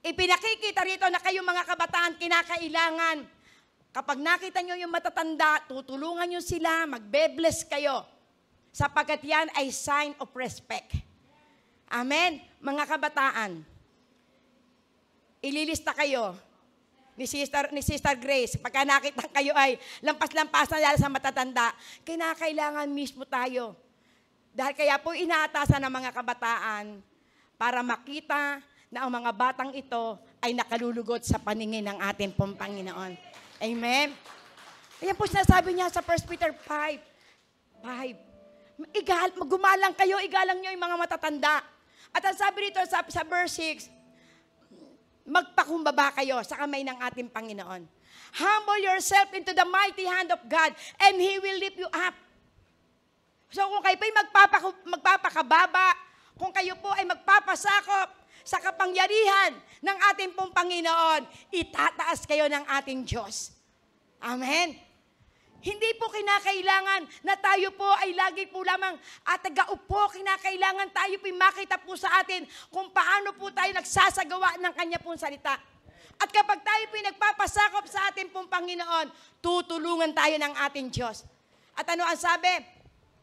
Ipinakikita rito na kayong mga kabataan, kinakailangan kapag nakita nyo yung matatanda, tutulungan nyo sila, magbe-bless kayo. Sapagkat yan ay sign of respect. Amen? Mga kabataan, ililista kayo ni Sister Grace. Pagka nakita kayo ay lampas-lampas na sa matatanda, kinakailangan mismo tayo. Dahil kaya po inaatasan ng mga kabataan para makita na ang mga batang ito ay nakalulugod sa paningin ng ating pong Panginoon. Amen? Ayan po sinasabi niya sa 1 Peter 5. Gumalang kayo, igalang nyo yung mga matatanda. At ang sabi dito sa verse 6, magpakumbaba kayo sa kamay ng ating Panginoon. Humble yourself into the mighty hand of God and He will lift you up. So kung kayo po ay magpapakababa, kung kayo po ay magpapasakop sa kapangyarihan ng ating pong Panginoon, itataas kayo ng ating Diyos. Amen? Hindi po kinakailangan na tayo po ay lagi po lamang tagaupo. Kinakailangan tayo po makita po sa atin kung paano po tayo nagsasagawa ng Kanya pong salita. At kapag tayo po nagpapasakop sa ating pong Panginoon, tutulungan tayo ng ating Diyos. At ano ang sabi?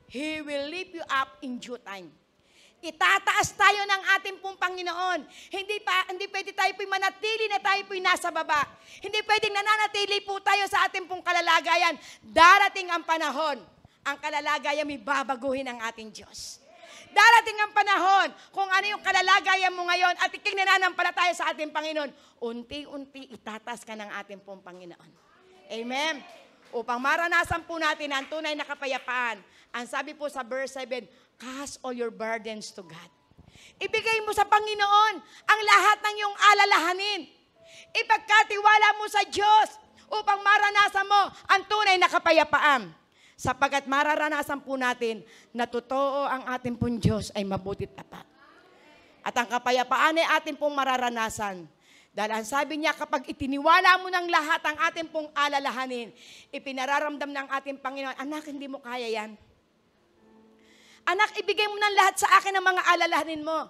He will lift you up in due time. Itataas tayo ng ating pong Panginoon. Hindi pwede tayo po'y manatili na tayo po'y nasa baba. Hindi pwedeng nananatili po tayo sa ating pong kalalagayan. Darating ang panahon, ang kalalagayan may babaguhin ng ating Diyos. Darating ang panahon, kung ano yung kalalagayan mo ngayon at ikinananampalataya sa ating Panginoon, unti-unti itataas ka ng ating pong Panginoon. Amen? Upang maranasan po natin ang tunay na kapayapaan. Ang sabi po sa verse 7, cast all your burdens to God. Ibigay mo sa Panginoon ang lahat ng iyong alalahanin. Ipagkatiwala mo sa Diyos upang maranasan mo ang tunay na kapayapaan. Sapagkat mararanasan po natin na totoo ang ating pong Diyos ay mabuti at tapat. At ang kapayapaan ay ating pong mararanasan. Dahil ang sabi niya, kapag itiniwala mo ng lahat ang ating pong alalahanin, ipinararamdam ng ating Panginoon, anak, hindi mo kaya yan. Anak, ibigay mo ng lahat sa akin ang mga alalahanin mo.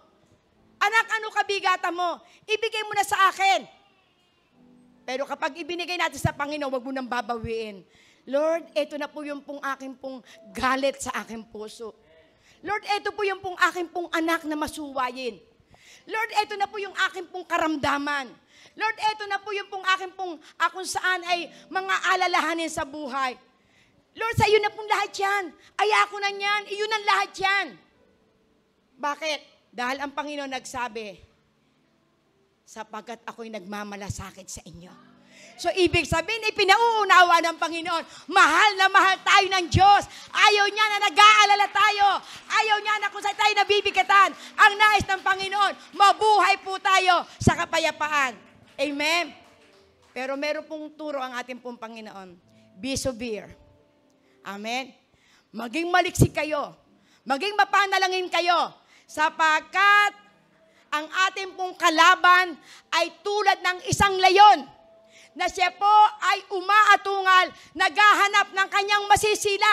Anak, ano kabigatan mo? Ibigay mo na sa akin. Pero kapag ibinigay natin sa Panginoon, wag mo nang babawiin. Lord, ito na po yung pong aking pong galit sa aking puso. Lord, ito po yung pong aking pong anak na masuwayin. Lord, ito na po yung aking pong karamdaman. Lord, ito na po yung pong aking pong kung saan ay mga alalahanin sa buhay. Lord, sa iyo na pong lahat yan. Ayako na yan. Iyon ang lahat yan. Bakit? Dahil ang Panginoon nagsabi, sapagkat ako'y nagmamalasakit sa inyo. So, ibig sabihin, ipinauunawa ng Panginoon. Mahal na mahal tayo ng Diyos. Ayaw niya na nag-aalala tayo. Ayaw niya na kung saan tayo nabibigatan. Ang nais ng Panginoon, mabuhay po tayo sa kapayapaan. Amen? Pero meron pong turo ang ating pong Panginoon. Be severe. Amen? Maging maliksi kayo. Maging mapanalangin kayo. Sapagkat ang ating pong kalaban ay tulad ng isang leyon na siya po ay umaatungal, naghahanap ng kanyang masisila.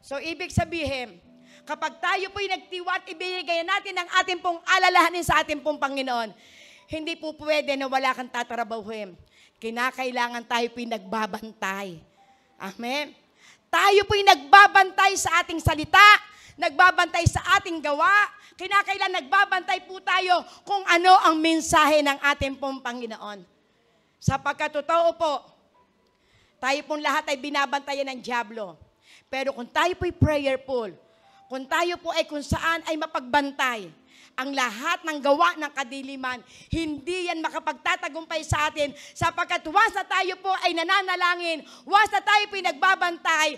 So, ibig sabihin, kapag tayo po'y nagtiwat, ibigay natin ang ating pong alalahanin sa ating pong Panginoon, hindi po pwede na wala kang tatrabahuhin. Kinakailangan tayo po'y nagbabantay. Amen? Tayo po'y nagbabantay sa ating salita, nagbabantay sa ating gawa, kinakailangan nagbabantay po tayo kung ano ang mensahe ng ating pong Panginoon. Sapagkat totoo po, tayo pong lahat ay binabantayan ng dyablo. Pero kung tayo po'y prayerful, kung tayo po ay kung saan ay mapagbantay, ang lahat ng gawa ng kadiliman, hindi yan makapagtatagumpay sa atin sapagkat once na tayo po ay nananalangin, once na tayo po'y nagbabantay,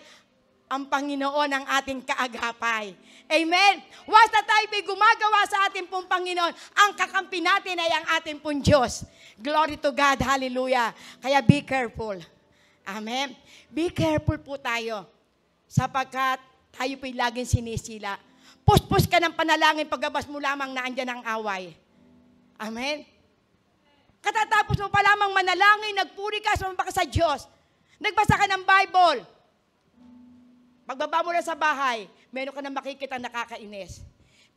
ang Panginoon ang ating kaagapay. Amen? Once na tayo po'y gumagawa sa ating pong Panginoon, ang kakampi natin ay ang ating pong Diyos. Glory to God. Hallelujah. Kaya be careful. Amen? Be careful po tayo sapagkat tayo po'y laging sinisila. Puspos ka ng panalangin pagabas mo lamang na andyan ang away. Amen? Katatapos mo pa lamang manalangin, nagpuri ka, sumamba ka sa Diyos. Nagbasa ka ng Bible. Pagbaba mo na sa bahay, meron ka na makikita nakakainis.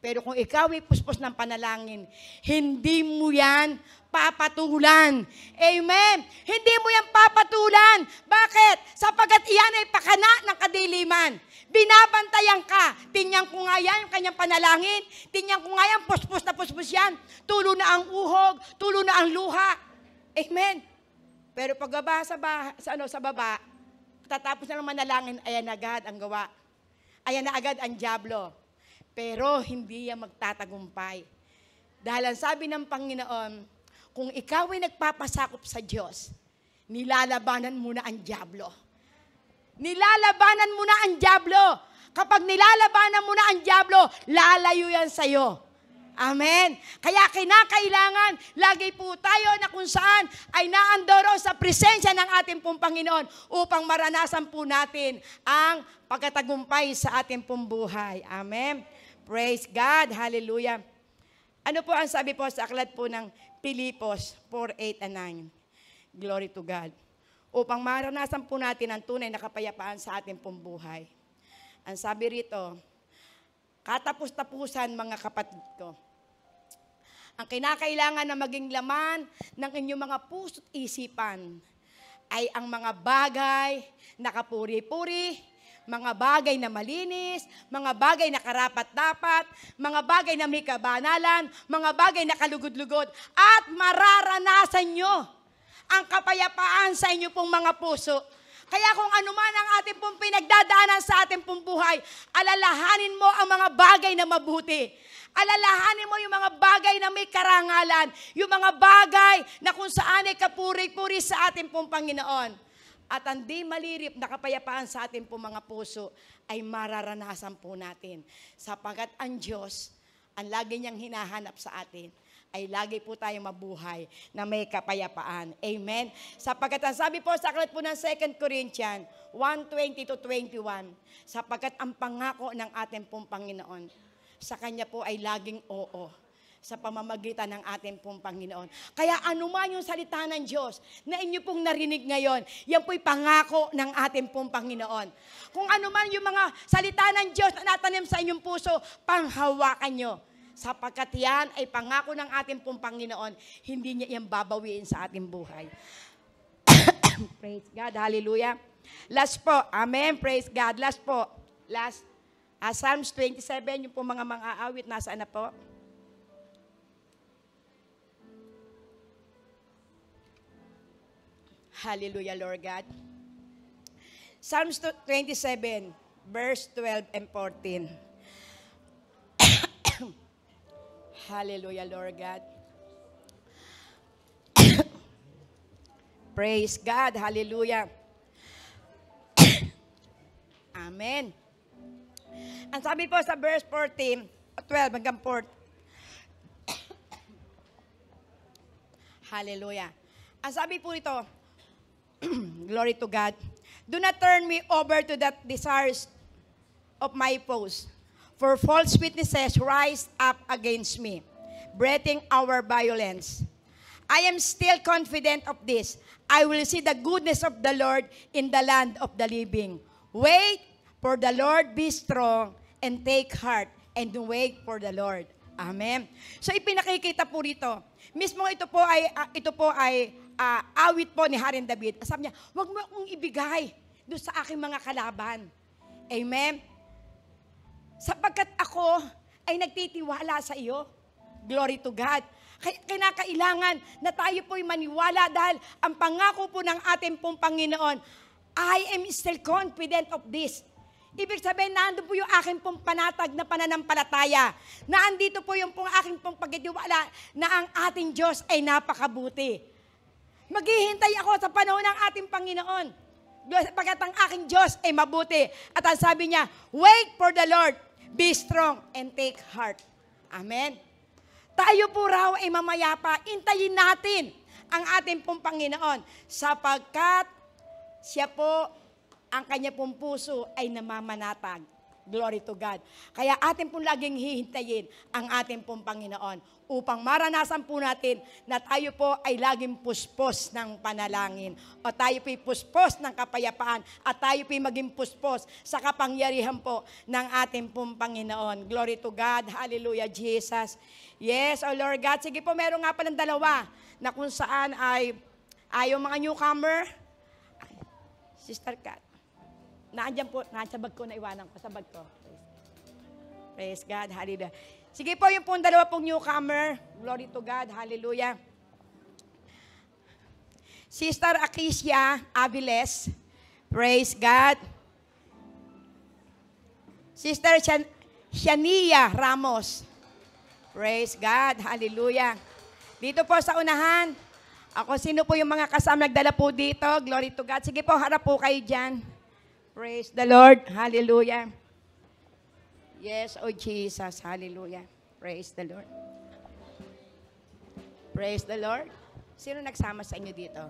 Pero kung ikaw ay puspos ng panalangin, hindi mo yan papatulan. Amen? Hindi mo yan papatulan. Bakit? Sapagkat iyan ay pakana ng kadiliman. Binabantayan ka. Tingnan ko nga yan, yung kanyang panalangin. Tingnan ko nga yan, puspos na puspos yan. Tulo na ang uhog, tulo na ang luha. Amen? Pero pagbaba sa baba, tatapos na ng manalangin, ayan agad ang gawa. Ayan na agad ang dyablo. Pero hindi yan magtatagumpay. Dahil ang sabi ng Panginoon, kung ikaw ay nagpapasakop sa Diyos, nilalabanan mo na ang dyablo. Nilalabanan mo na ang dyablo. Kapag nilalabanan mo na ang dyablo, lalayo yan sa'yo. Amen. Kaya kinakailangan, lagi po tayo na kung saan ay naandoro sa presensya ng ating pong Panginoon upang maranasan po natin ang pagkatagumpay sa ating pong buhay. Amen. Praise God. Hallelujah. Ano po ang sabi po sa aklat po ng Pilipos 4:8 and 9? Glory to God. Upang maranasan po natin ang tunay na kapayapaan sa ating pong buhay. Ang sabi rito, katapus-tapusan mga kapatid ko. Ang kinakailangan na maging laman ng inyong mga puso't isipan ay ang mga bagay na kapuri-puri, mga bagay na malinis, mga bagay na karapat-dapat, mga bagay na may kabanalan, mga bagay na kalugod-lugod, at mararanasan nyo ang kapayapaan sa inyo pong mga puso. Kaya kung ano man ang ating pong pinagdadaanan sa ating pong buhay, alalahanin mo ang mga bagay na mabuti. Alalahanin mo yung mga bagay na may karangalan, yung mga bagay na kung saan ay kapuri-puri sa ating pong Panginoon. At ang di malirip na kapayapaan sa ating pong mga puso ay mararanasan po natin. Sapagkat ang Diyos, ang lagi niyang hinahanap sa atin, ay lagi po tayong mabuhay na may kapayapaan. Amen? Sapagkat ang sabi po sa aklat po ng 2 Corinthians 1:20-21, sapagkat ang pangako ng ating pong Panginoon, sa Kanya po ay laging oo sa pamamagitan ng ating pong Panginoon. Kaya anuman yung salita ng Diyos na inyo pong narinig ngayon, yan po'y pangako ng ating pong Panginoon. Kung anuman yung mga salita ng Diyos na natanim sa inyong puso, panghawakan nyo. Sapagkat yan ay pangako ng ating pong Panginoon, hindi niya yan babawiin sa ating buhay. Praise God, hallelujah. Last po, amen, praise God. Last po, Psalms 27, yung po mga aawit, nasaan na po? Hallelujah, Lord God. Psalms 27, verse 12 and 14. Hallelujah, Lord God. Praise God. Hallelujah. Amen. Ang sabi po sa verse 14, 12 hanggang 14. Hallelujah. Ang sabi po ito, glory to God. Do not turn me over to the desires of my foes, for false witnesses rise up against me, breathing our violence. I am still confident of this. I will see the goodness of the Lord in the land of the living. Wait for the Lord, be strong, and take heart, and wait for the Lord. Amen. So ipinakikita po rito. Mismo ito po ay awit po ni Haring David. Sabi niya, huwag mo akong ibigay doon sa aking mga kalaban. Amen. Sapagkat ako ay nagtitiwala sa iyo. Glory to God. Kinakailangan na tayo po'y maniwala dahil ang pangako po ng ating pong Panginoon, I am still confident of this. Ibig sabihin, naandun po yung aking pong panatag na pananampalataya. Naandito po yung pong aking pong pagtitiwala na ang ating Diyos ay napakabuti. Maghihintay ako sa panahon ng ating Panginoon. Pagkat ang aking Diyos ay mabuti. At ang sabi niya, wait for the Lord, be strong, and take heart. Amen. Tayo po raw ay mamayapa, intayin natin ang ating pong Panginoon sapagkat siya po, ang kanya pong puso ay namamanatag. Glory to God. Kaya atin pong laging hihintayin ang ating pong Panginoon upang maranasan po natin na tayo po ay laging puspos ng panalangin o tayo po'y puspos ng kapayapaan at tayo po'y maging puspos sa kapangyarihan po ng ating pong Panginoon. Glory to God. Hallelujah, Jesus. Yes, oh Lord God. Sige po, meron nga palang dalawa na kung saan ay yung mga newcomer. Sister Kat. Naandyan po, nasa bag ko, naiwanan ko sa bag ko. Praise God, hallelujah. Sige po, yung pong dalawa pong newcomer. Glory to God, hallelujah. Sister Acacia Aviles. Praise God. Sister Shania Ramos. Praise God, hallelujah. Dito po sa unahan. Ako, sino po yung mga kasama nagdala po dito? Glory to God. Sige po, harap po kayo dyan. Praise the Lord. Hallelujah. Yes, oh Jesus. Hallelujah. Praise the Lord. Praise the Lord. Sino nagsama sa inyo dito?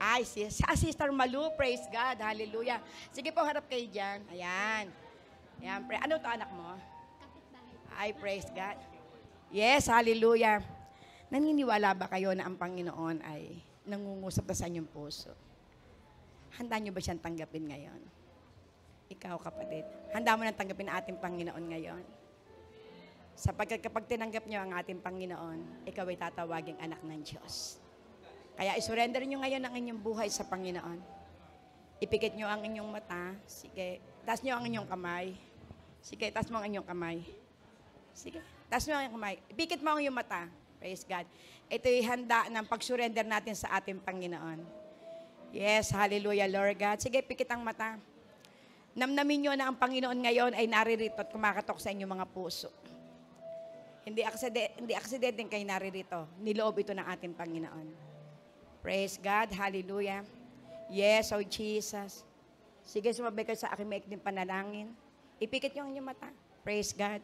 Ay, Sister Malu. Praise God. Hallelujah. Sige po, harap kayo dyan. Ayan. Ayan. Ano to anak mo? Ay, praise God. Yes, hallelujah. Naniniwala ba kayo na ang Panginoon ay nangungusap na sa inyong puso? Handa nyo ba siyang tanggapin ngayon? Ikaw, kapatid, handa mo nang tanggapin ang ating Panginoon ngayon? Sapagkat kapag tinanggap nyo ang ating Panginoon, ikaw ay tatawaging anak ng Diyos. Kaya isurrender nyo ngayon ang inyong buhay sa Panginoon. Ipikit nyo ang inyong mata. Sige, taas nyo ang inyong kamay. Sige, taas mo ang inyong kamay. Sige, taas mo ang inyong kamay. Ipikit mo ang inyong mata. Praise God. Ito'y handa ng pag-surrender natin sa ating Panginoon. Yes, hallelujah, Lord God. Sige, pikit ang mata. Namnamin nyo na ang Panginoon ngayon ay naririto at kumakatok sa inyong mga puso. Hindi aksidenteng kayo naririto. Niloob ito ng ating Panginoon. Praise God, hallelujah. Yes, oh Jesus. Sige, sumabay kayo sa aking maikling panalangin. Ipikit nyo ang inyong mata. Praise God.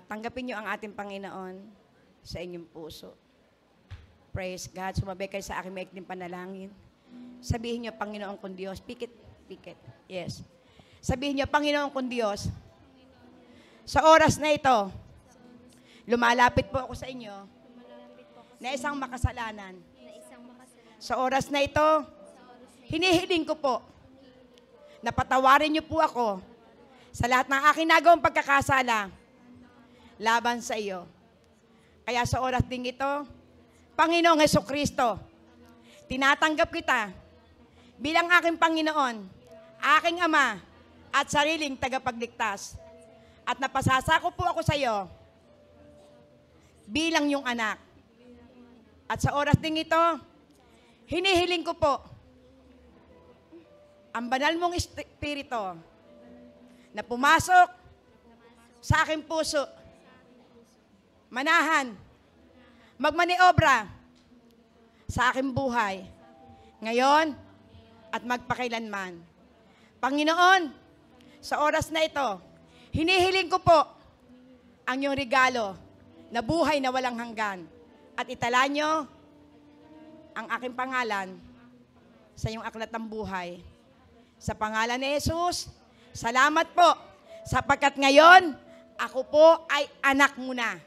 Tanggapin nyo ang ating Panginoon sa inyong puso. Praise God. Sumabay kayo sa aking maikling panalangin. Sabihin niyo, Panginoon kong Diyos. Pikit. Yes. Sabihin niyo, Panginoon kong Diyos, sa oras na ito, lumalapit po ako sa inyo na isang makasalanan. Sa oras na ito, hinihiling ko po na patawarin niyo po ako sa lahat ng aking nagawang pagkakasala laban sa iyo. Kaya sa oras ding ito, Panginoong Hesukristo, tinatanggap kita bilang aking Panginoon, aking Ama, at sariling tagapagligtas. At napasasako po ako sa iyo bilang yung anak. At sa oras ding ito, hinihiling ko po ang banal mong Espiritu na pumasok sa aking puso, manahan, magmaniobra, sa aking buhay, ngayon at magpakailanman. Panginoon, sa oras na ito, hinihiling ko po ang iyong regalo na buhay na walang hanggan at itala niyo ang aking pangalan sa iyong aklat ng buhay. Sa pangalan ni Jesus, salamat po sapagkat ngayon, ako po ay anak mo na.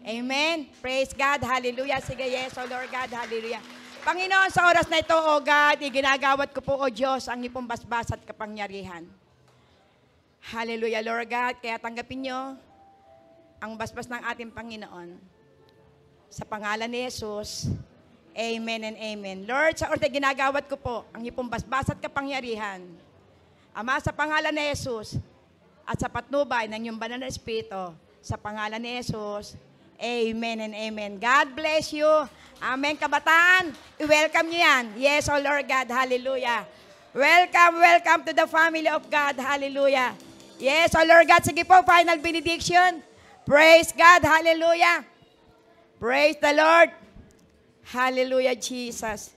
Amen. Praise God. Hallelujah. Sige, yes, O Lord God. Hallelujah. Panginoon, sa oras na ito, O God, iginagawad ko po, O Diyos, ang iyong basbas at kapangyarihan. Hallelujah, Lord God. Kaya tanggapin niyo ang basbas ng ating Panginoon. Sa pangalan ni Jesus, amen and amen. Lord, sa oras na ginagawad ko po ang iyong basbas at kapangyarihan. Ama, sa pangalan ni Jesus, at sa patnubay ng iyong banal na Espiritu, sa pangalan ni Jesus, amen and amen. God bless you. Amen, kabataan. I-welcome niyo yan. Yes, O Lord God. Hallelujah. Welcome, welcome to the family of God. Hallelujah. Yes, O Lord God. Sige po, final benediction. Praise God. Hallelujah. Praise the Lord. Hallelujah, Jesus.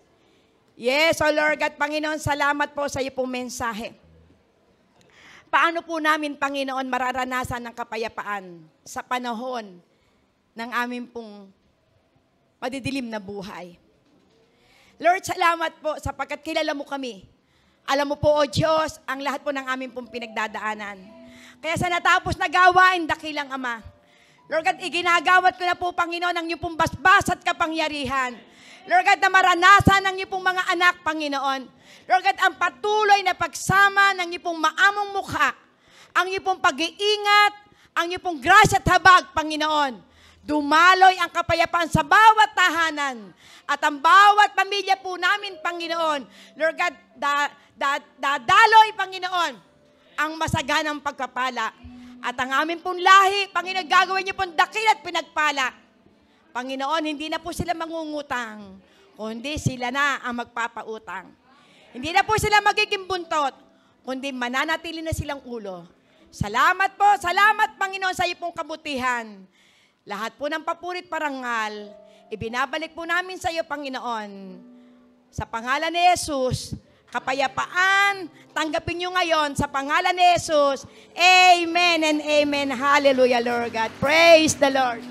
Yes, O Lord God. Panginoon, salamat po sa iyo pong mensahe. Paano po namin, Panginoon, mararanasan ng kapayapaan sa panahon ng aming pong madidilim na buhay? Lord, salamat po sapagkat kilala mo kami. Alam mo po, O Diyos, ang lahat po ng aming pong pinagdadaanan. Kaya sa natapos na gawain, dakilang Ama, Lord God, iginagawad ko na po, Panginoon, ang iyong pong basbas at kapangyarihan. Lord God, na maranasan ng iyong pong mga anak, Panginoon. Lord God, ang patuloy na pagsama ng iyong pong maamong mukha, ang iyong pong pag-iingat, ang iyong pong grasya at habag, Panginoon. Dumaloy ang kapayapaan sa bawat tahanan at ang bawat pamilya po namin, Panginoon. Lord God, dadaloy, Panginoon, ang masaganang pagpapala. At ang aming pong lahi, Panginoon, gagawin niyo pong dakil at pinagpala. Panginoon, hindi na po sila mangungutang, kundi sila na ang magpapautang. Hindi na po sila magiging buntot, kundi mananatili na silang ulo. Salamat po, salamat, Panginoon, sa iyo pong kabutihan. Lahat po ng papurit parangal, ibinabalik po namin sa iyo, Panginoon. Sa pangalan ni Jesus, kapayapaan, tanggapin nyo ngayon sa pangalan ni Jesus. Amen and amen. Hallelujah, Lord God. Praise the Lord.